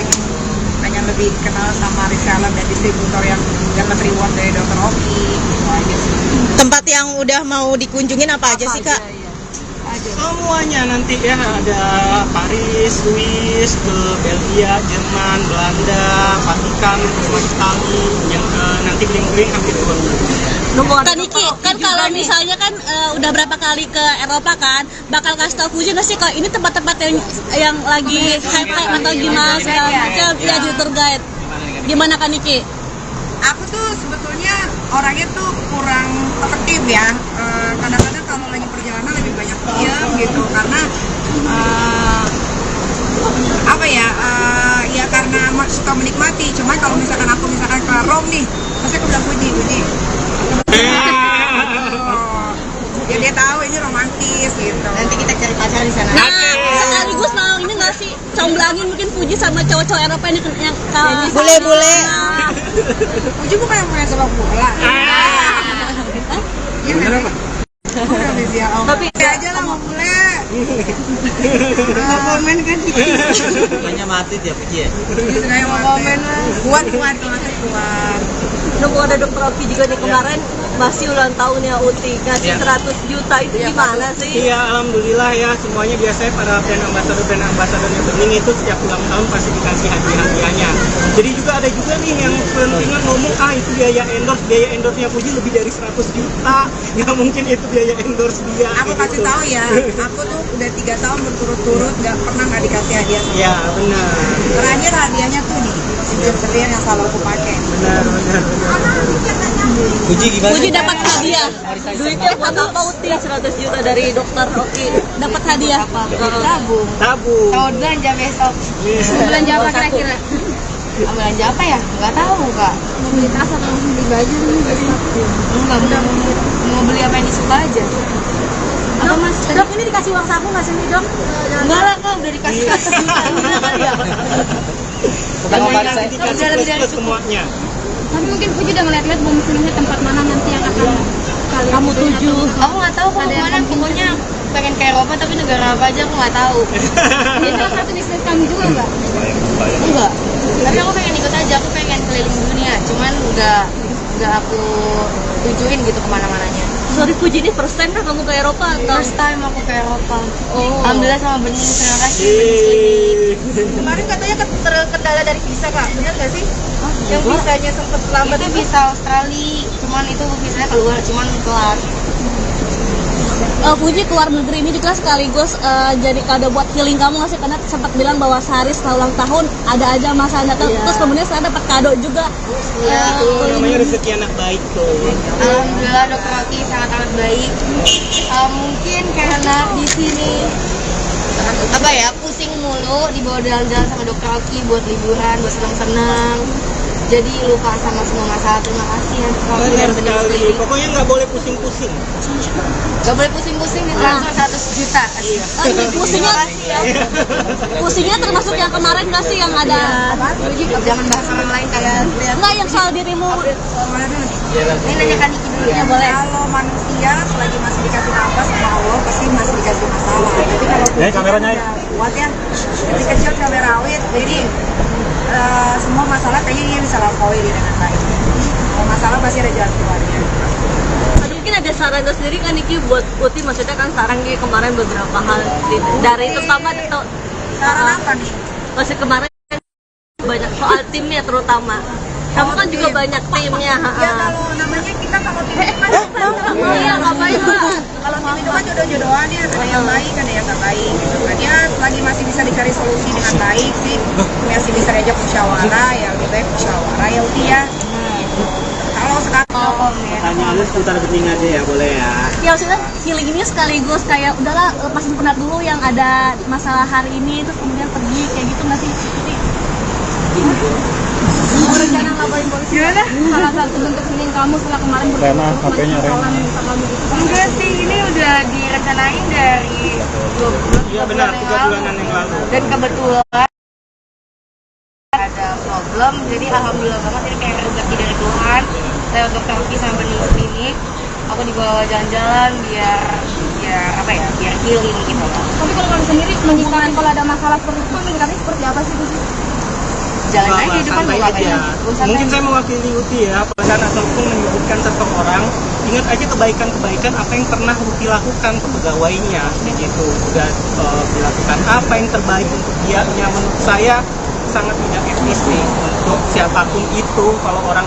Hanya lebih kenal sama reseller dan distributor yang dapat reward dari Dokter Ogi. Gitu aja sih. Tempat yang udah mau dikunjungin apa aja sih Kak? Semuanya nanti ya, ada Paris, Swiss, ke Belgia, Jerman, Belanda, Vatikan, sama Itali, yang nanti keliling-keliling hampir 2 bulan. Kak Niki, kan kalau misalnya kan udah berapa kali ke Eropa kan, bakal kasih tau Fuji nggak sih kalau ini tempat-tempat yang lagi hype-hype atau gimana segala macam, ya di tour guide. Gimana Kak Niki? Aku tuh sebetulnya orangnya tuh kurang talkative ya. Kadang-kadang kalau lagi perjalanan lebih banyak diam gitu karena apa ya? Ya karena suka menikmati. Cuma kalau misalkan aku ke Rome nih, pasti aku bilang Puji. Ya dia tahu ini romantis gitu. Nanti kita cari pacar di sana. Nah, sekaligus mau ini nggak sih comblangin mungkin Puji sama cowok-cowok Eropa yang Boleh. Puji bukan yang punya sepak bola. Gimana Pak? Tapi aja lah mau bule. Komen kan? Banyak mati dia Puji ya. Saya mau komen lah. Kuat kuat. Nunggu ada Dokter Oki juga nih kemarin masih ulang tahunnya Uti ngasih 100 juta itu gimana sih? Iya, alhamdulillah ya, semuanya biasanya para brand ambassadornya Bening itu setiap ulang tahun pasti dikasih hadiah-hadiahnya. Jadi juga ada juga nih yang pentingnya ngomong itu biaya endorse-nya Puji lebih dari 100 juta. Nggak mungkin itu biaya endorse dia. Aku kasih tahu ya, aku tuh udah 3 tahun berturut-turut nggak pernah nggak dikasih hadiah sama Iya, benar. Terakhir hadiahnya tuh nih, setir yang selalu aku pakai. Benar. Puji gimana? Puji dapat hadiah. Duitnya buat apa Uti 100 juta dari Dokter Oki? Dapat hadiah. Tabung. Tabung. Tahun belanja besok. Belanja apa kira-kira? Belanja apa ya? Nggak tahu Kak. Mau beli tas atau mau beli baju dulu besok? Enggak, mau beli apa yang disuka aja. Apa Mas? Dok ini dikasih uang saku nggak sih nih Dok? Enggak lah Kak, udah dikasih 100 juta. Nanti dikasih plus semuanya. Tapi mungkin Puji udah ngeliat-liat mau misalnya tempat mana nanti yang akan kamu tuju? Aku nggak tahu aku kemana, pokoknya pengen ke Eropa tapi negara apa aja aku nggak tahu. Ini salah satu bisnis kami juga nggak? Enggak. Tapi aku pengen ikut aja, aku pengen keliling dunia, cuman nggak aku tujuin gitu kemana-mananya. Sorry Fuji, ini first time kan kamu ke Eropa atau? First time aku ke Eropa. Oh. Alhamdulillah sama Bening, terima kasih Bening. Kemarin katanya terkendala dari visa kak, benar nggak sih? Yang visanya sempat lambat Itu visa Australia, cuman itu visanya keluar, cuman telat. Fuji keluar negeri ini juga sekaligus jadi kado buat healing kamu nggak sih? Karena sempat bilang bahwa sehari setelah ulang tahun ada aja masa datang, terus kemudian sekarang dapat kado juga. Itu namanya rezeki anak baik tuh. Alhamdulillah Dokter Oki sangat baik. Mungkin karena di sini apa ya, pusing mulu dibawa jalan-jalan sama Dokter Oki buat liburan, buat senang-senang. Jadi lupa sama semua masalah. Terima kasih ya Dokter Oki dan Bening Sekali. sekeliling. Pokoknya nggak boleh pusing-pusing. Gak boleh pusing-pusing, ditransfer 100 juta. Pusingnya termasuk yang kemarin nggak sih yang ada? Jangan bahas orang lain kalian. Nggak, yang soal dirimu. Ini nanya Kak Niki dulu ya, boleh. Kalau manusia selagi masih dikasih nafas sama Allah pasti masih dikasih masalah. Tapi kalau kameranya kuat ya, dari kecil cabai rawit, jadi semua masalah kayaknya dia bisa lampaui dengan baik. Kalau masalah pasti ada jalan keluarnya. Mungkin ada saran sendiri kan Niki buat Uti, maksudnya kan saran kayak kemarin beberapa hal dari terutama atau Saran apa nih? masih kemarin banyak soal timnya terutama. Kamu kan juga banyak timnya. Ya kalau namanya kita kalau tim itu kan Iya, ngapain Pak? kalau tim itu kan jodoh-jodohan ya, ada yang baik, ada yang nggak baik gitu kan ya. Selagi masih bisa dicari solusi dengan baik sih, masih bisa diajak musyawarah ya, lebih baik musyawarah ya Uti ya. Kalau sekarang Tanya lu seputar Bening aja ya, boleh ya. Ya maksudnya healing ini sekaligus kayak udahlah lepasin penat dulu yang ada masalah hari ini, terus kemudian pergi kayak gitu nggak sih? Rencana ngapain polisi? Gimana? Salah satu bentuk healing kamu setelah kemarin Enggak sih, ini udah direncanain dari 2 bulan. Iya benar, 3 bulanan yang lalu. Dan kebetulan ada problem, jadi alhamdulillah banget ini kayak rezeki dari Tuhan. Lewat Dokter Oki sama Bening Klinik, aku dibawa jalan-jalan biar apa ya, biar healing gitu loh. Tapi kalau kamu sendiri menyikapi kalau ada masalah seperti itu, menyikapi seperti apa sih Bu? Jalan aja di depan santai mau aja. ngapain? Mungkin saya mewakili Uti ya, pesan ataupun menyebutkan seseorang, ingat aja kebaikan-kebaikan apa yang pernah Uti lakukan ke pegawainya, kayak gitu. Udah dilakukan apa yang terbaik untuk dia, menurut saya sangat tidak etis nih untuk siapapun itu kalau orang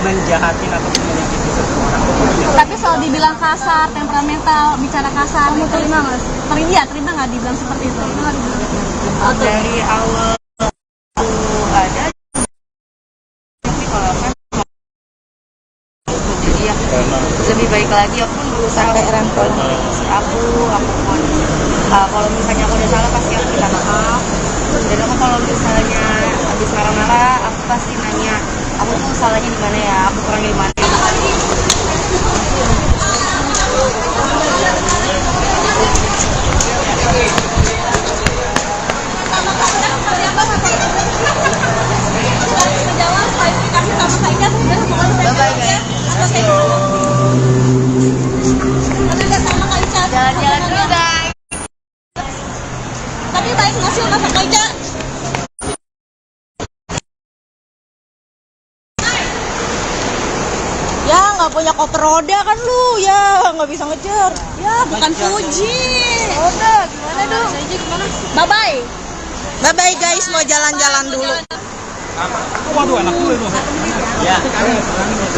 menjahatin atau menyakiti seseorang. Tapi soal dibilang kasar, temperamental, bicara kasar, kamu terima nggak? Terima nggak dibilang seperti itu? Dari awal ada, tapi kalau kan jadi ya lebih baik lagi. Aku pun berusaha untuk si aku pun kalau misalnya aku udah salah pasti aku minta maaf. Dan aku kalau misalnya habis marah-marah aku pasti nanya, aku tuh salahnya di mana ya, aku kurangnya di mana. Bye-bye guys. Jalan-jalan dulu guys. Tapi baik nggak sih sama kerja? Ya nggak punya koper roda kan lu, ya nggak bisa ngejar. Ya bukan Fuji. Udah gimana dong? Bye bye. bye bye guys, mau jalan-jalan dulu. Waduh, anak gue itu. Ya.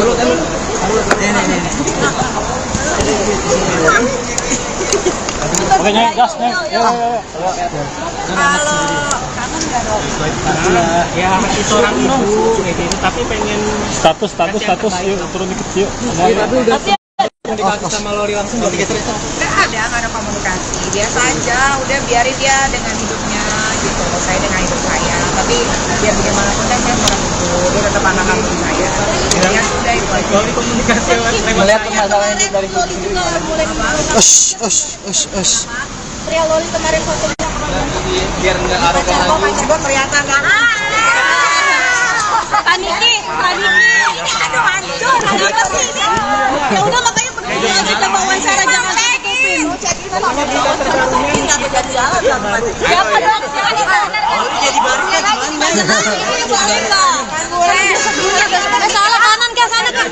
Dulu. Nih. Oke, nyai gas nih. Ya, masih seorang ibu kayak gitu, tapi pengen status yuk turun dikit yuk. Tapi komunikasi sama Lori langsung nggak Nggak ada komunikasi, biasa aja, udah biarin dia dengan hidupnya gitu, saya dengan hidup saya, tapi biar bagaimanapun kan saya orang itu, dia tetap anak kandung saya, ya sudah itu aja. Lori komunikasi Melihat permasalahan ini dari Loli juga mulai Pria Loli kemarin fotonya biar nggak arogan lagi. Pacar gue kelihatan kan? Paniki. Aduh hancur. Kenapa sih ini? Ya udah makanya pergi aja coba wawancara jangan ditutupin. Siapa dong? Jadi baru ya gimana? Salah kanan ke sana ke.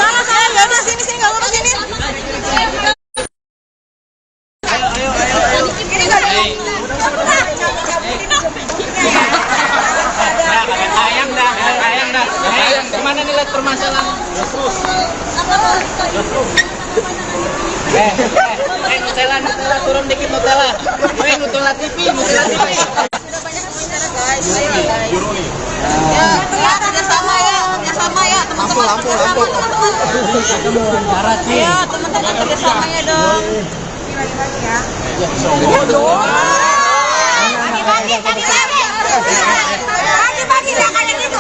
Salah nggak ada sini nggak lurus sini. Gimana nilai permasalahan? Nutella turun dikit Nutella. Nutella TV. Ya, kerjasama ya, teman-teman. Lampu. Ya, teman-teman kerjasamanya dong. Lagi ya. Bagi lah kayak gitu.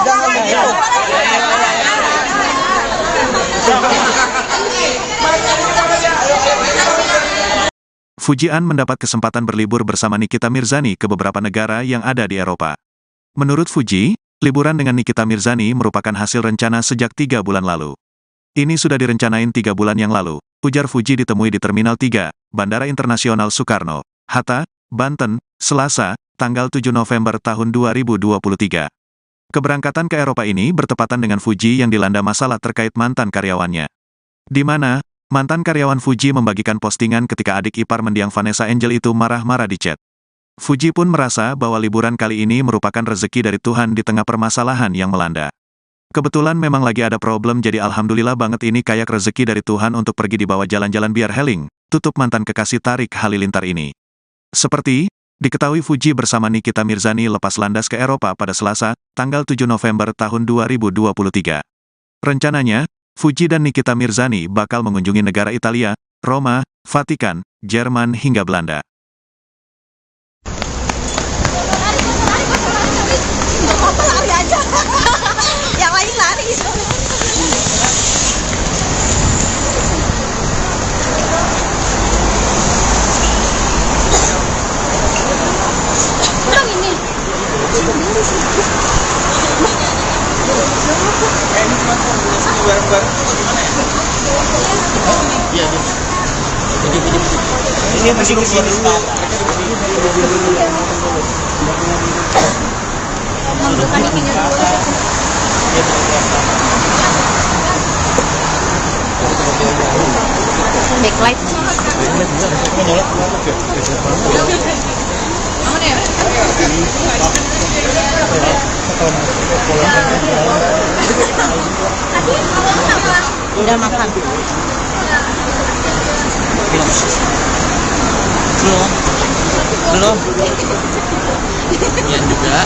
Fujian mendapat kesempatan berlibur bersama Nikita Mirzani ke beberapa negara yang ada di Eropa. Menurut Fuji, liburan dengan Nikita Mirzani merupakan hasil rencana sejak 3 bulan lalu. Ini sudah direncanain 3 bulan yang lalu, ujar Fuji ditemui di Terminal 3, Bandara Internasional Soekarno, Hatta, Banten, Selasa, tanggal 7 November tahun 2023. Keberangkatan ke Eropa ini bertepatan dengan Fuji yang dilanda masalah terkait mantan karyawannya. Di mana, mantan karyawan Fuji membagikan postingan ketika adik ipar mendiang Vanessa Angel itu marah-marah di chat. Fuji pun merasa bahwa liburan kali ini merupakan rezeki dari Tuhan di tengah permasalahan yang melanda. Kebetulan memang lagi ada problem jadi alhamdulillah banget ini kayak rezeki dari Tuhan untuk pergi dibawa jalan-jalan biar healing, tutup mantan kekasih Tarik Halilintar ini. Seperti, diketahui Fuji bersama Nikita Mirzani lepas landas ke Eropa pada Selasa, tanggal 7 November tahun 2023. Rencananya, Fuji dan Nikita Mirzani bakal mengunjungi negara Italia, Roma, Vatikan, Jerman hingga Belanda. Lari aja. Yang lain lari. Ini masih di sini. Backlight. Udah makan. Belum. Iya juga.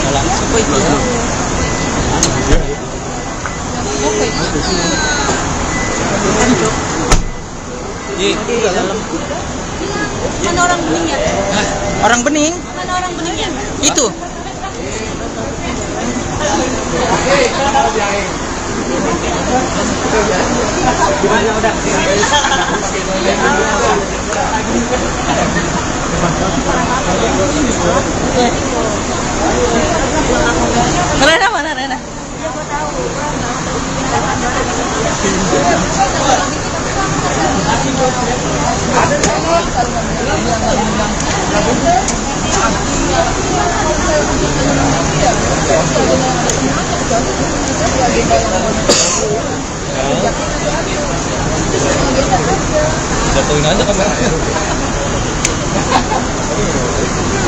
Langsung kok itu. Di dalam. Mana orang beningnya? Orang bening? Mana orang beningnya? Itu. Rena mana Rena? Jatuhin aja kameranya.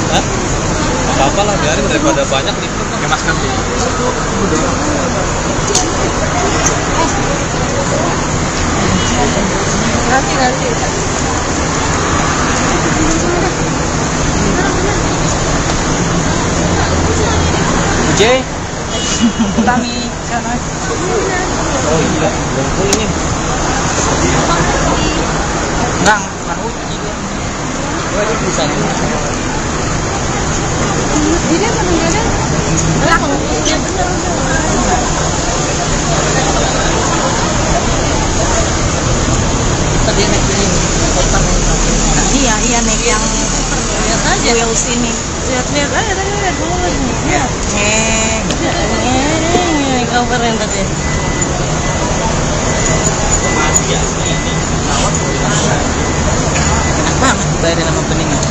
Hah? Apa-apa lah, biarin daripada banyak nih. Pakai masker. Kasih. J. Kami Oh iya, bengkul ini. Ngang, bukan uji. Oh, ini bisa. dia meninggalnya langsung. Tadi naik ini. Iya naik yang aja. Wheel sini. Lihat-lihat aja tadi lihat dulu nih. Lihat. Coverin tadi. Enak banget dibayarin sama peningan.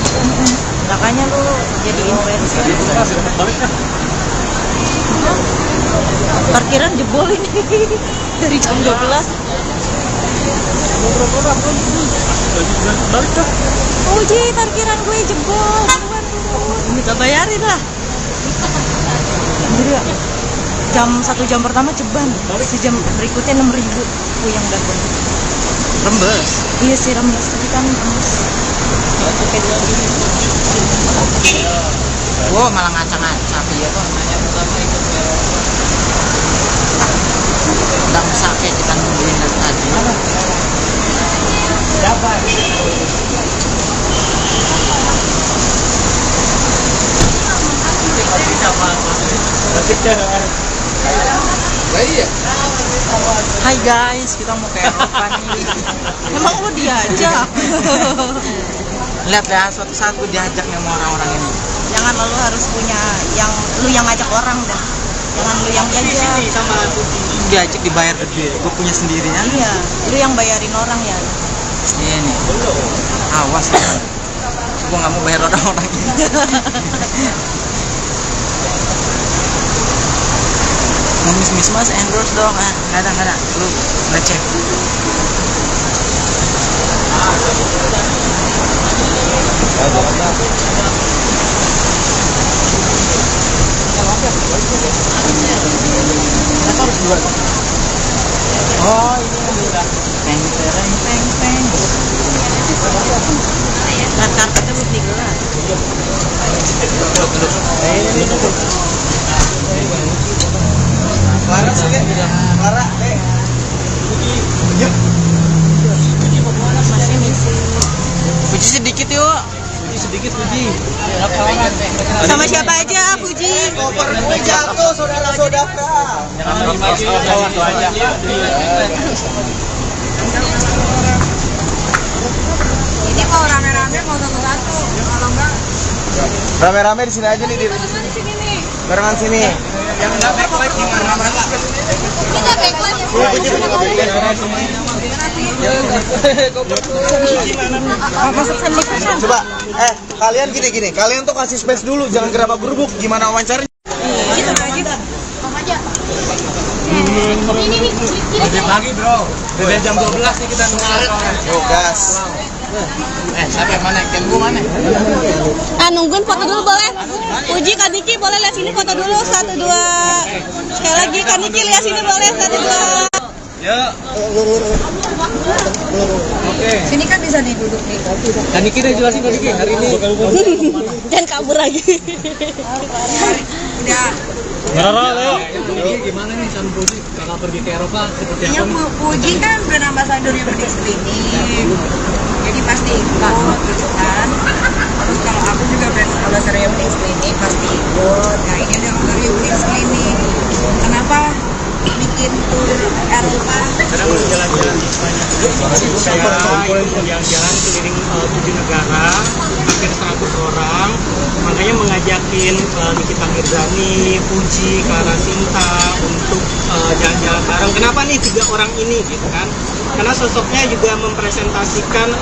Makanya lu jadi influencer. Parkiran jebol ini dari jam 12. Uji parkiran gue jebol. Minta bayarin lah. Jadi ya, satu jam pertama ceban, sejam berikutnya 6.000 yang dapat. Rembes. Iya sih rembes, tapi kan rembes. Wow, malah ngaca-ngaca ya kok nanya pertama ikut udah sakit kita nungguin dari tadi. Hai guys, kita mau ke Eropa nih. Emang lu diajak? Lihat ya, suatu saat gue diajak nih sama orang-orang ini. Jangan lalu harus punya yang lu yang ngajak orang dah. Jangan lu yang diajak. Diajak dibayar gede, gue punya sendirian. Iya, lu yang bayarin orang ya. Iya nih. Awas. Gue nggak mau bayar orang-orang ini. Miss Mas endorse dong, nggak ada, lu ngecek. Kenapa harus dua? Oh ini peng. Nah, karpetnya belum digelar. Clara sih, Clara, yuk. Puji sedikit yuk. Puji. Sama siapa aja, Puji? Koper gue jatuh, saudara-saudara. Ini mau rame-rame mau satu-satu, kalau enggak Rame-rame di sini aja nih, Dir. di sini nih. Barengan sini. Yang enggak backlight gimana? Kita backlight. Masuk sendiri kan? Coba, kalian gini. Kalian tuh kasih space dulu, jangan gerabak gerubuk. Gimana wawancaranya? Gitu aja. Om aja. Ini. Pagi bro. Dari jam 12 nih kita nunggu. Yuk, gas. Siapa yang mana? Ken gua mana? Nungguin foto dulu boleh? Puji Kak Niki boleh lihat sini foto dulu 1 2. Sekali lagi Kak Niki lihat sini boleh 1 2. Ya. Oke. Sini kan bisa diduduk nih. Dan Niki udah jelasin tadi Niki hari ini. Jangan kabur lagi. Udah. Gimana nih sama Puji? Kakak pergi ke Eropa seperti Ini Puji kan brand ambassador Unix Clinic. Jadi pasti ikut gitu kan. Terus kalau aku juga brand ambassador Unix Clinic pasti ikut. Nah ini ada dari Unix Clinic. Kenapa bikin tour Eropa? Karena mau jalan-jalan di Spanyol. Saya jalan-jalan keliling 7 negara, hampir 100 orang. Makanya mengajakin Nikita Mirzani, Puji, Clara Sinta untuk jalan-jalan bareng. Kenapa nih 3 orang ini gitu kan? Karena sosoknya juga mempresentasikan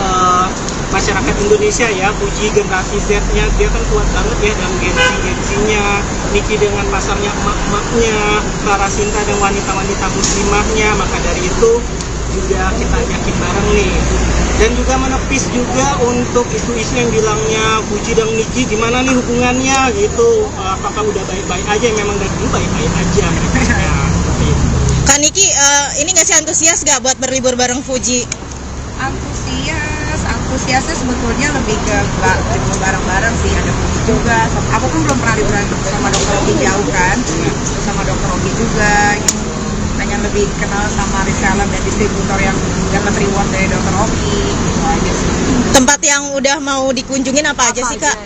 masyarakat Indonesia ya. Puji generasi Z-nya, dia kan kuat banget ya dalam Gen-Z-nya. Niki dengan pasarnya emak-emaknya, Clara Sinta dan wanita-wanita muslimahnya. Maka dari itu juga kita ajakin bareng nih. Dan juga menepis juga untuk isu-isu yang bilangnya Puji dan Niki gimana nih hubungannya gitu. Apakah udah baik-baik aja? Memang dari dulu baik-baik aja. Ya, Kak Niki, ini ngasih antusias gak buat berlibur bareng Puji? Antusiasnya sebetulnya lebih ke libur bareng-bareng sih. Ada Puji juga. Aku kan belum pernah liburan sama Dokter Ogi jauh kan. Sama Dokter Ogi juga. Hanya lebih kenal sama reseller dan distributor yang dapat reward dari Dokter Ogi. Gitu aja sih. Tempat yang udah mau dikunjungin apa aja sih Kak?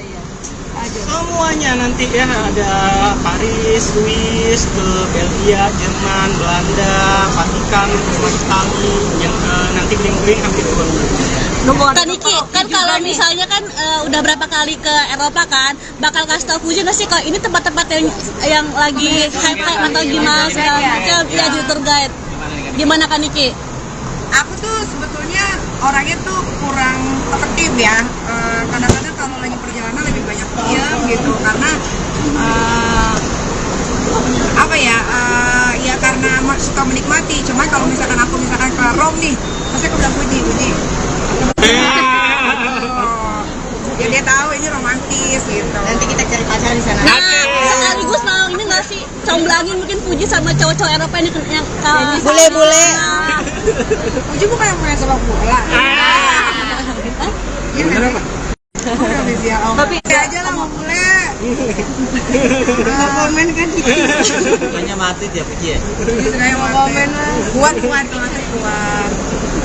semuanya nanti ya, ada Paris, Swiss, ke Belgia, Jerman, Belanda, Vatikan, sama Itali yang nanti keliling-keliling hampir 2 bulan. Kak Niki, kan kalau kalau misalnya kan udah berapa kali ke Eropa kan, bakal kasih tau Fuji nggak sih kalau ini tempat-tempat yang lagi hype-hype atau gimana segala macam, ya di tour guide. Gimana kan Niki? Aku tuh sebetulnya orangnya tuh kurang efektif ya. Kadang-kadang kalau lagi perjalanan lebih banyak diam gitu karena apa ya? Ya karena suka menikmati. Cuma kalau misalkan aku ke Rome nih, pasti aku bilang Fuji. Ya dia tahu ini romantis gitu. Nanti kita cari pacar di sana. Nah, sekaligus mau ini nggak sih comblangin mungkin Fuji sama cowok-cowok Eropa yang Bule-bule. Fuji bukan yang main sepak bola. Iya nggak sih? Udah bisa om. Tapi aja lah mau bule. Komen kan? Banyak mati dia Fuji ya. Saya mau komen lah. Kuat kuat.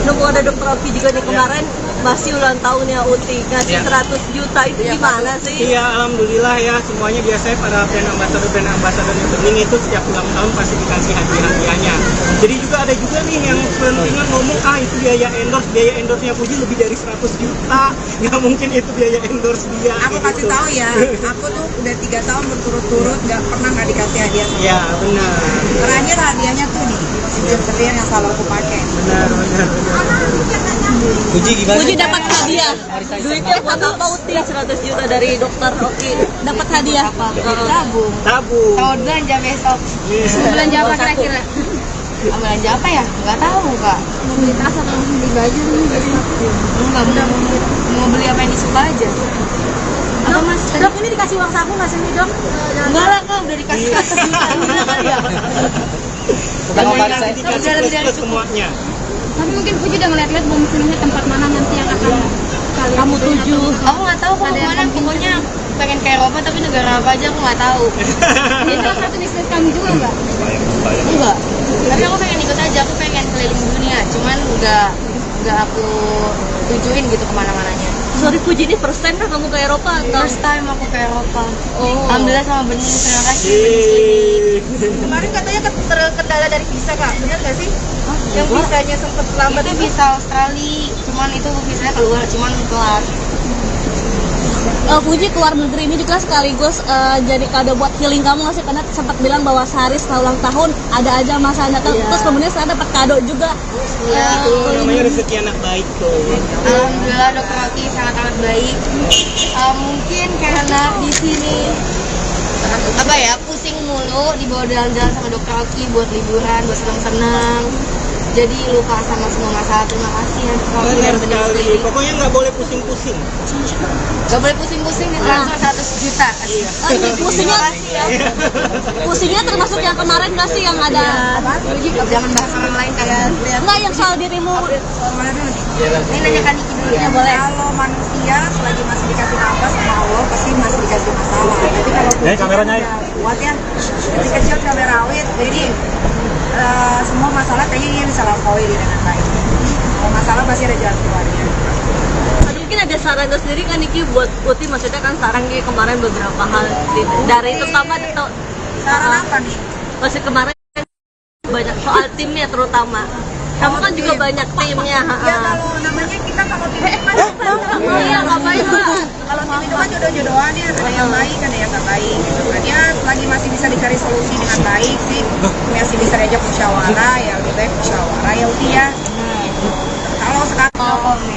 Ada dokter Oki juga nih kemarin masih ulang tahunnya Uti ngasih 100 juta itu gimana sih? Iya, alhamdulillah ya, semuanya biasanya para brand ambassador yang bening itu setiap ulang tahun pasti dikasih hadiahnya. Jadi juga ada juga nih yang pentingan ngomong itu biaya endorse-nya Fuji lebih dari 100 juta. Nggak mungkin itu biaya endorse dia. Aku kasih tahu ya, aku tuh udah 3 tahun berturut-turut nggak pernah nggak dikasih hadiah sama. Ya benar. Terakhir hadiahnya tuh nih, setir yang selalu aku pakai. Benar. Fuji gimana? Fuji dapat hadiah. Duitnya buat apa Uti 100 juta dari dokter Oki? Dapat hadiah. Tabung. Tabung. Belanja besok. Belanja apa kira-kira? Belanja apa ya? Nggak tahu kak. Mau beli tas atau mau beli baju? Enggak, mau beli apa yang disuka aja. Apa mas? Dok, ini dikasih uang saku nggak sih nih dok? Enggak lah kak, udah dikasih 100 juta. Udah kali ya? Bukan dikasih plus semuanya. Tapi mungkin Fuji udah ngeliat-liat mau misalnya tempat mana nanti yang akan kamu tuju. Aku nggak tahu kok kemana, pokoknya pengen ke Eropa tapi negara apa aja aku nggak tahu. Ini salah satu bisnis kamu juga nggak? Enggak. Tapi aku pengen ikut aja, aku pengen keliling dunia. Cuman nggak aku tujuin gitu kemana-mananya. Sorry Fuji, ini first time kan kamu ke Eropa atau? First time aku ke Eropa. Oh. Alhamdulillah sama Bening, terima kasih Bening. Kemarin katanya terkendala dari visa kak, benar nggak sih? Yang visanya sempat lambat Itu visa Australia, cuman itu visanya keluar, cuman kelar. Fuji keluar negeri ini juga sekaligus jadi kado buat healing kamu nggak sih? Karena sempat bilang bahwa sehari setelah ulang tahun ada aja masalah datang, terus kemudian saya dapat kado juga. Itu namanya rezeki anak baik tuh. Alhamdulillah dokter Oki sangat amat baik. Mungkin karena di sini apa ya pusing mulu dibawa jalan-jalan sama dokter Oki buat liburan, buat senang-senang. Jadi lupa sama semua masalah. Terima kasih ya dokter Oki Benar dan sekali. Bening. Pokoknya nggak boleh pusing-pusing. Gak boleh pusing-pusing di transfer 100 juta. Ini pusingnya termasuk yang kemarin nggak sih yang ada? Jangan bahas orang lain kalian. Enggak, yang soal dirimu. Kemana dulu nih? Ini nanya kan Niki dulu ya boleh. Kalau manusia selagi masih dikasih nafas sama Allah pasti masih dikasih masalah. Tapi kalau kameranya kuat ya, dari kecil cabai rawit, jadi semua masalah kayaknya dia bisa lampaui dengan baik. Kalau masalah pasti ada jalan keluarnya. Mungkin ada saran sendiri kan Niki buat Uti, maksudnya kan saran kayak kemarin beberapa hal dari terutama Saran apa nih? masih kemarin banyak soal timnya terutama. Kamu kan juga banyak timnya. Ya kalau namanya kita kalau tim itu kan Iya, ngapain lah? kalau tim itu kan jodoh-jodohan ya, ada yang baik ada yang nggak baik gitu kan ya, selagi masih bisa dicari solusi dengan baik sih, masih bisa diajak musyawarah ya lebih baik musyawarah ya udah ya. Kalau sekarang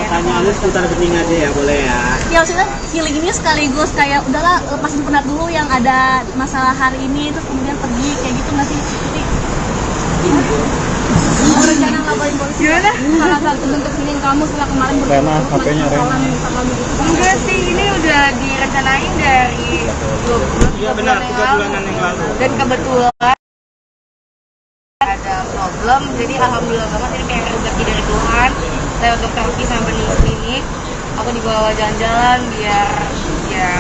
Tanya lu seputar Bening aja ya, boleh ya. Ya maksudnya healing ini sekaligus kayak udahlah lepasin penat dulu yang ada masalah hari ini terus kemudian pergi kayak gitu nggak sih? Rencana ngapain polisi? gimana? Salah satu bentuk healing kamu setelah kemarin Enggak sih, ini udah direncanain dari 2 Iya benar, 3 bulanan yang lalu. dan kebetulan ada problem, jadi alhamdulillah banget ini kayak rezeki dari Tuhan. Lewat dokter Oki sama Bening Klinik, aku dibawa jalan-jalan biar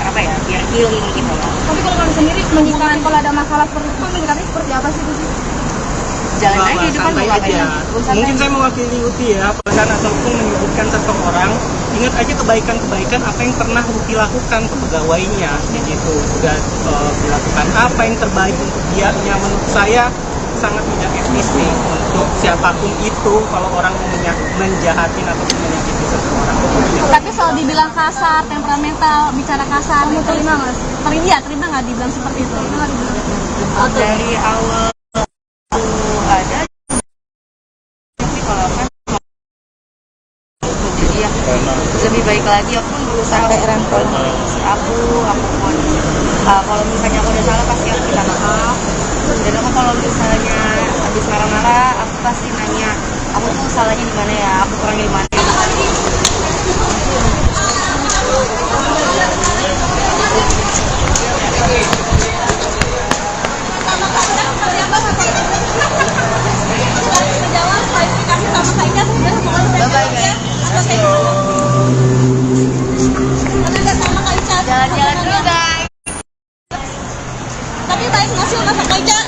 apa ya, biar healing gitu loh. Tapi kalau kamu sendiri menyikapi kalau ada masalah seperti itu, menyikapi seperti apa sih Fuji? Jalan aja di depan Santai mau ngapain aja. lagi? Mungkin saya mewakili Uti ya, pesan ataupun menyebutkan seseorang, ingat aja kebaikan-kebaikan apa yang pernah Uti lakukan ke pegawainya, kayak gitu. Udah dilakukan apa yang terbaik untuk dia, menurut saya sangat tidak etis nih untuk siapapun itu itu kalau orang menjahatin atau menyakiti seseorang. Tapi selalu dibilang kasar, temperamental, bicara kasar, kamu terima mas? Terima nggak dibilang seperti itu? Dari awal itu ada, tapi kalau kan jadi ya lebih baik lagi. Aku pun berusaha kalau si aku pun kalau misalnya aku udah salah pasti aku minta maaf. Dan aku kalau misalnya habis marah-marah aku pasti nanya aku tuh salahnya di mana ya, aku kurangnya di mana. Jalan-jalan dulu guys. Tapi baik nggak sih sama Kak Ica?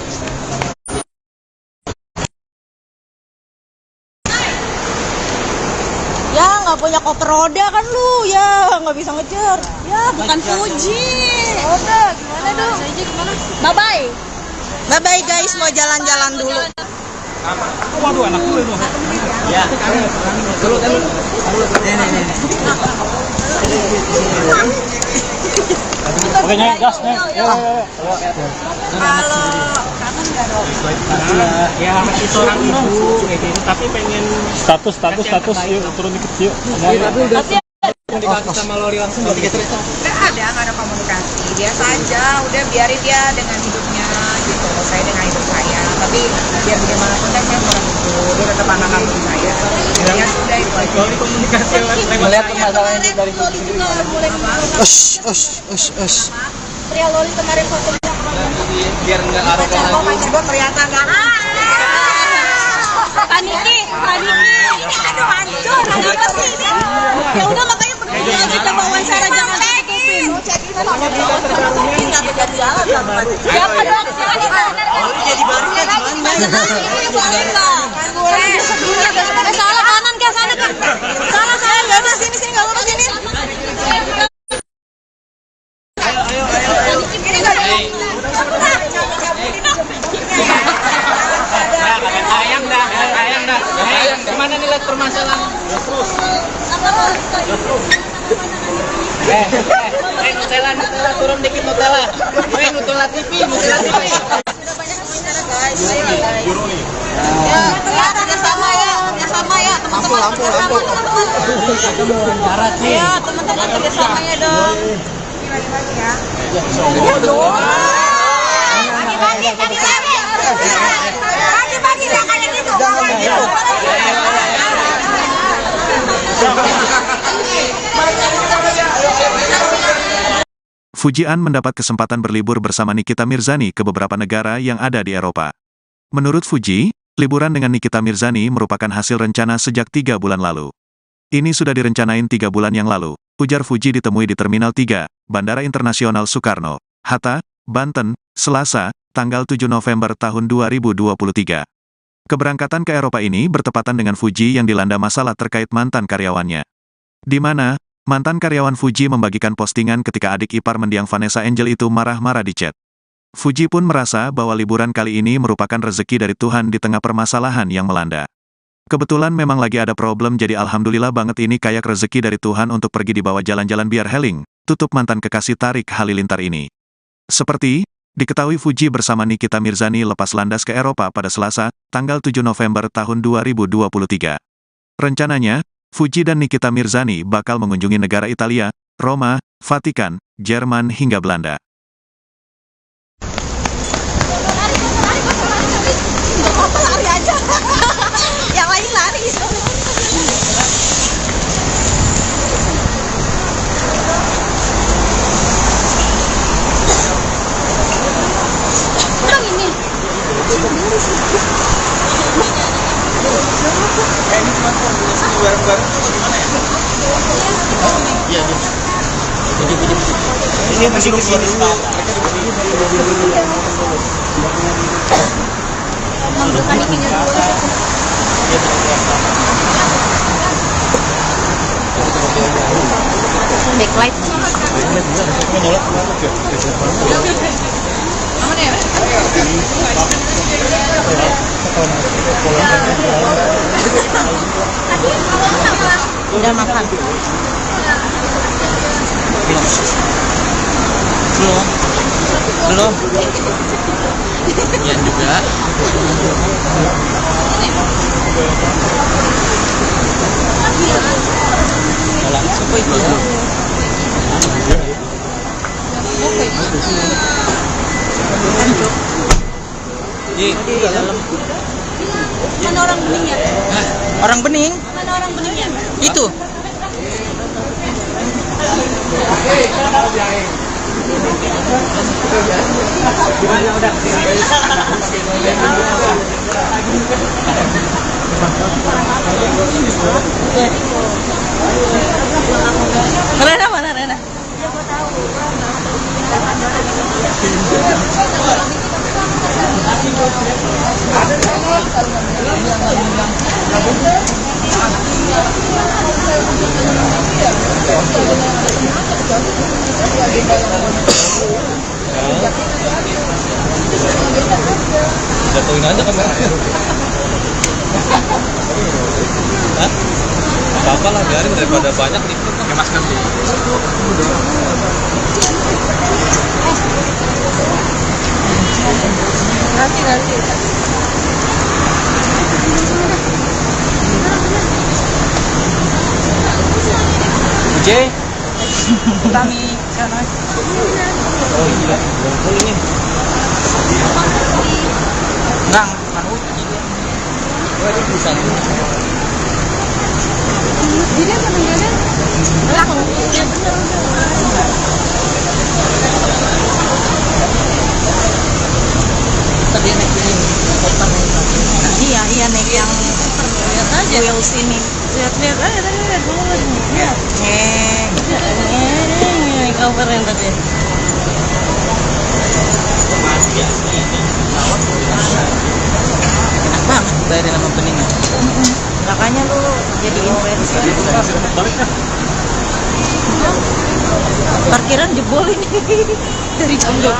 Ya nggak punya koper roda kan lu, ya nggak bisa ngejar. Ya bukan Fuji. Roda gimana dong? Bye bye. Bye bye guys, mau jalan-jalan dulu. Waduh, anak gue itu. Ya. Oke, gas nih. Kalau kangen nggak dong? Ya, itu orang ibu kayak gitu, tapi pengen status yuk turun dikit yuk. Komunikasi sama Loli langsung nggak Nggak ada komunikasi. Biasa aja, udah biarin dia dengan hidupnya gitu. Saya dengan hidup saya. Tapi biar bagaimanapun kan saya orang itu, dia tetap anak kandung saya. Ya sudah itu aja. Loli komunikasi Melihat permasalahan itu dari sendiri. Pria Loli kemarin foto Biar nggak arogan Kok lagi. pacar gue kelihatan nggak? Paniki. Aduh hancur. Kenapa sih ini? Ya udah makanya berdua kita wawancara jangan ditutupin. Siapa dong? Jadi baru kan Salah kanan ke sana kan? Salah saya nggak ada sini nggak apa sini. ayam dah. Kemana nih lihat permasalahan? Nutella turun dikit Nutella. Nutella TV. Ya, kerjasama ya, teman-teman kerjasama. Ya, teman-teman kerjasama ya dong. Bagi-bagi ya. Bagi-bagi lah kayak gitu. Fujian mendapat kesempatan berlibur bersama Nikita Mirzani ke beberapa negara yang ada di Eropa. Menurut Fuji, liburan dengan Nikita Mirzani merupakan hasil rencana sejak 3 bulan lalu. Ini sudah direncanain 3 bulan yang lalu, ujar Fuji ditemui di Terminal 3, Bandara Internasional Soekarno, Hatta, Banten, Selasa, tanggal 7 November tahun 2023. Keberangkatan ke Eropa ini bertepatan dengan Fuji yang dilanda masalah terkait mantan karyawannya. Di mana, mantan karyawan Fuji membagikan postingan ketika adik ipar mendiang Vanessa Angel itu marah-marah di chat. Fuji pun merasa bahwa liburan kali ini merupakan rezeki dari Tuhan di tengah permasalahan yang melanda. Kebetulan memang lagi ada problem jadi alhamdulillah banget ini kayak rezeki dari Tuhan untuk pergi dibawa jalan-jalan biar healing, tutup mantan kekasih Tarik Halilintar ini. Seperti, diketahui Fuji bersama Nikita Mirzani lepas landas ke Eropa pada Selasa, tanggal 7 November tahun 2023. Rencananya, Fuji dan Nikita Mirzani bakal mengunjungi negara Italia, Roma, Vatikan, Jerman hingga Belanda. Lari aja. Yang lain lari. Kurang ini. Ini cuma bareng-bareng gimana ya? Iya. Ini masih begini. Backlight. Mana ya? Udah makan. Belum. Yan juga. Langsung kok itu. Di dalam. Mana orang beningnya? Orang bening Mana orang beningnya? itu. Rena mana Rena? Jatuhin aja kameranya. Hah? Apa-apa lah, biarin daripada banyak nih. Pakai masker sih. Nanti. Uje. Kami sana. Oh iya, ngumpul ini. Enggak, bukan uji. Waduh, bisa nih. Jadi apa namanya? Tadi naik ini. Iya naik yang Lihat aja. wheels ini. Lihat aja tadi lihat dulu. Lihat. Ini covernya tadi. Enak banget bayarin sama beningnya. Makanya lu jadi influencer. Parkiran jebol ini dari jam 12.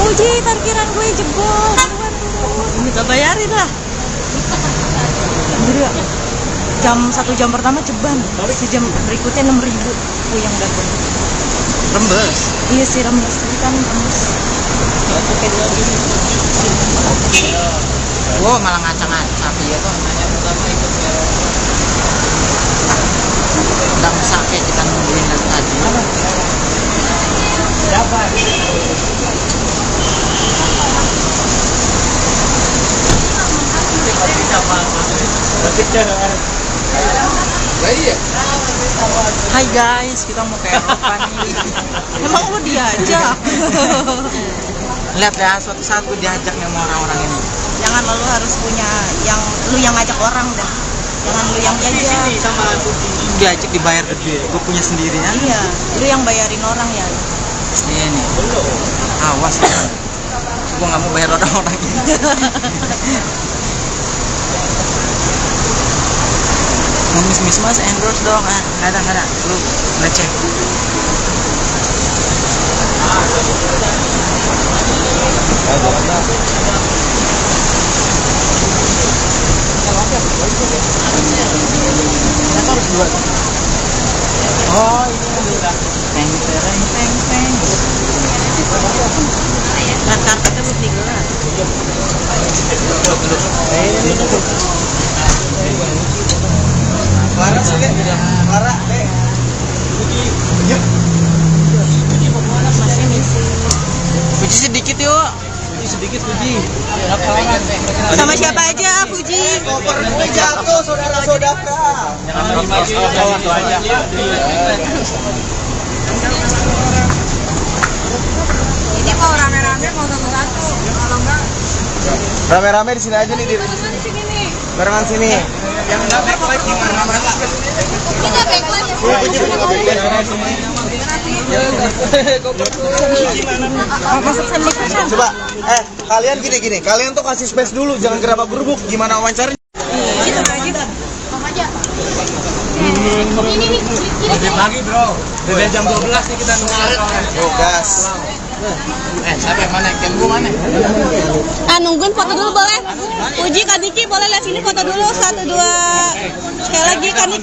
Oh Ji, parkiran gue jebol. Minta bayarin lah. Jadi1 jam pertama ceban, sejam berikutnya 6.000. Yang dapat. Rembes. Iya sih rembes, tapi kan rembes. Wow, malah ngaca-ngaca dia tuh nanya pertama ikut ya. Nggak usah kayak kita nungguin dari tadi. Hai guys, kita mau ke Eropa nih. Emang lu diajak? Lihat ya, suatu saat gue diajak nih sama orang-orang ini. Jangan lu harus punya lu yang ngajak orang dah. Jangan lu yang diajak. Diajak dibayar gede, gue punya sendirian. Iya, lu yang bayarin orang ya. Iya nih. Awas ya. Gue nggak mau bayar orang-orang ini. Ngemis-mis mas endorse dong. Nggak ada. Lu ngecek. Oh ini peng. Kartu-kartunya mesti gelas. Clara sih, Clara, Masih misi. Puji sedikit yuk. Sedikit Puji. Sama siapa aja, Puji? koper gue jatuh, saudara-saudara. Ini mau rame-rame mau satu-satu. Kalau enggak Rame-rame di sini aja nih, Dir. Barengan sini. Yang dapat like gimana? Kita backline ya. Coba, kalian gini, kalian tuh kasih space dulu, jangan gerabak gerubuk. Gimana wawancaranya? gitu aja. Pagi bro, dari jam 12 nih kita nunggu. gas. Siapa yang mana? Ken gua mana? Nungguin foto dulu boleh? Puji Kak Niki boleh lihat sini foto dulu 1 2. Sekali lagi Kak Niki.